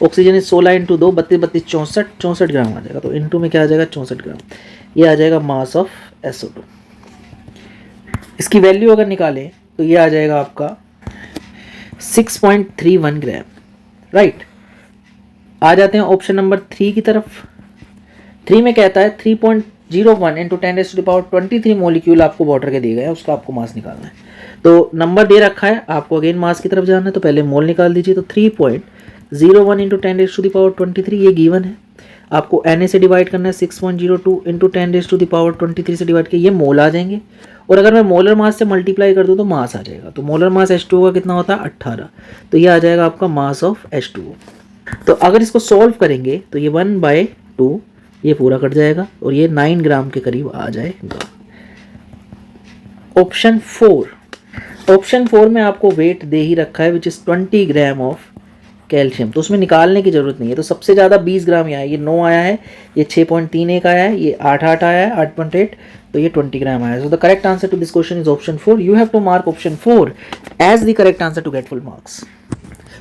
A: ऑक्सीजन इज 16 इंटू 2 32 32 64 ग्राम आ जाएगा। तो इंटू में क्या आ जाएगा, 64 ग्राम। ये आ जाएगा मास ऑफ SO2। इसकी वैल्यू अगर निकालें तो ये आ जाएगा आपका 6.31 ग्राम, राइट। आ जाते हैं ऑप्शन नंबर 3 की तरफ। 3 में कहता है 3.01 इंटू 10⁻23 मोलिक्यूल आपको वाटर के दिए गए हैं, उसका आपको मास निकालना है। तो नंबर दे रखा है, आपको अगेन मास की तरफ जाना है, तो पहले मोल निकाल दीजिए। तो 3.01 इंटू 10⁻23 ये गिवन है। आपको Na से डिवाइड करना है, 6.02 इंटू 10⁻23 से डिवाइड किया, ये मोल आ जाएंगे। और अगर मैं मोलर मास से मल्टीप्लाई कर दूं तो मास आ जाएगा। तो मोलर मास H2O का कितना होता है, 18। तो ये आ जाएगा आपका मास ऑफ H2O। तो अगर इसको सॉल्व करेंगे तो ये 1/2 ये पूरा कट जाएगा और ये 9 ग्राम के करीब आ जाएगा। ऑप्शन 4 में आपको वेट दे ही रखा है, which is 20 gram of calcium. तो उसमें निकालने की जरूरत नहीं है। तो सबसे ज़्यादा 20 ग्राम यहाँ है, ये 9 आया है, ये 6.31 आया है, ये 8 आया है, 8.8, तो ये 20 ग्राम आया है। So the correct answer to this question is option 4। You have to mark option 4 as the correct answer to get full marks.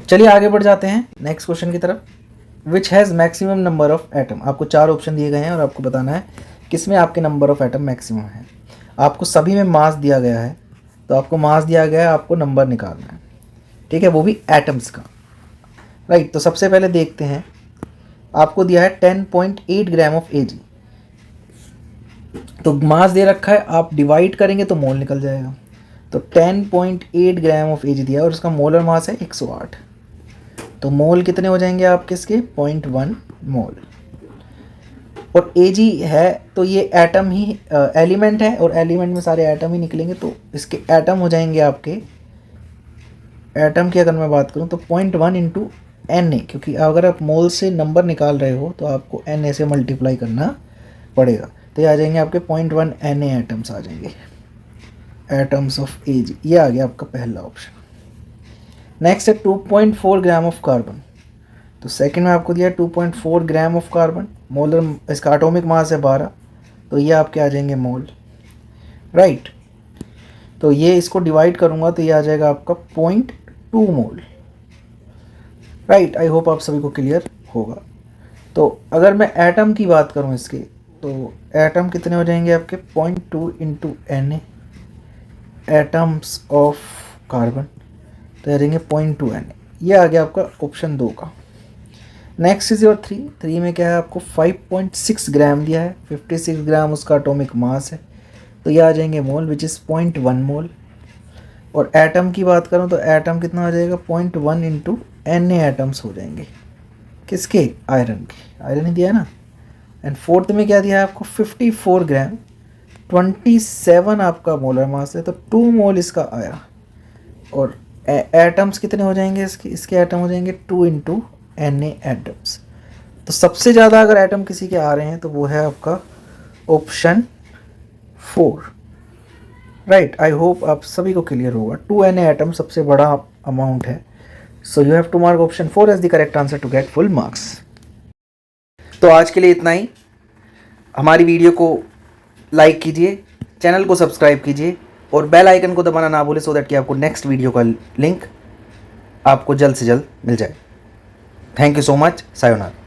A: चलिए आगे बढ़ जाते हैं नेक्स्ट क्वेश्चन की तरफ। Which has maximum number of atom. आपको 4 ऑप्शन दिए गए हैं और आपको बताना है किसमें आपके नंबर ऑफ एटम मैक्सिमम है। आपको सभी में मास दिया गया है, तो आपको मास दिया गया है, आपको नंबर निकालना है, ठीक है, वो भी एटम्स का, राइट। तो सबसे पहले देखते हैं, आपको दिया है 10.8 ग्राम ऑफ Ag। तो मास दे रखा है, आप डिवाइड करेंगे तो मोल निकल जाएगा। तो 10.8 ग्राम ऑफ Ag दिया और उसका मोलर मास है 108। तो मोल कितने हो जाएंगे आपके इसके, 0.1 मोल। और Ag है तो ये एटम ही एलिमेंट है, और एलिमेंट में सारे एटम ही निकलेंगे, तो इसके एटम हो जाएंगे आपके, एटम की अगर मैं बात करूं तो 0.1 इंटू Na, क्योंकि अगर आप मोल से नंबर निकाल रहे हो तो आपको Na से मल्टीप्लाई करना पड़ेगा। तो ये आ जाएंगे आपके 0.1 Na एटम्स आ जाएंगे, एटम्स ऑफ Ag। ये आ गया आपका पहला ऑप्शन। नेक्स्ट है 2.4 ग्राम ऑफ कार्बन। तो सेकंड में आपको दिया 2.4 ग्राम ऑफ कार्बन, मोलर इसका एटॉमिक मास है 12, तो ये आपके आ जाएंगे मोल, राइट। तो ये इसको डिवाइड करूँगा तो ये आ जाएगा आपका 0.2 मोल, राइट। आई होप आप सभी को क्लियर होगा। तो अगर मैं एटम की बात करूँ इसके, तो एटम कितने हो जाएंगे आपके, 0.2 into Na atoms of carbon, तो आ जाएंगे 0.2 Na। ये आ गया आपका ऑप्शन 2 का। नेक्स्ट इज योर 3 में क्या है, आपको 5.6 ग्राम दिया है, 56 ग्राम उसका एटॉमिक मास है, तो ये आ जाएंगे मोल, विच इज़ 0.1 मोल। और एटम की बात करूँ तो एटम कितना हो जाएगा, 0.1 इंटू Na एटम्स हो जाएंगे, किसके, आयरन के, आयरन ही दिया है ना। एंड फोर्थ में क्या दिया है आपको, 54 ग्राम, 27 आपका मोलर मास है, तो 2 मोल इसका आया। और एटम्स कितने हो जाएंगे इसके एटम हो जाएंगे 2 इंटू Na एटम्स। तो सबसे ज़्यादा अगर एटम किसी के आ रहे हैं तो वो है आपका ऑप्शन 4, राइट। आई होप आप सभी को क्लियर होगा। 2 Na एटम सबसे बड़ा अमाउंट है। So you have to mark option 4 as the correct answer to get full marks. तो आज के लिए इतना ही। हमारी वीडियो को लाइक कीजिए, चैनल को सब्सक्राइब कीजिए और बेल आइकन को दबाना ना भूलें, सो दैट कि आपको नेक्स्ट वीडियो का लिंक आपको जल्द से जल्द मिल जाए। Thank you so much. Sayonara.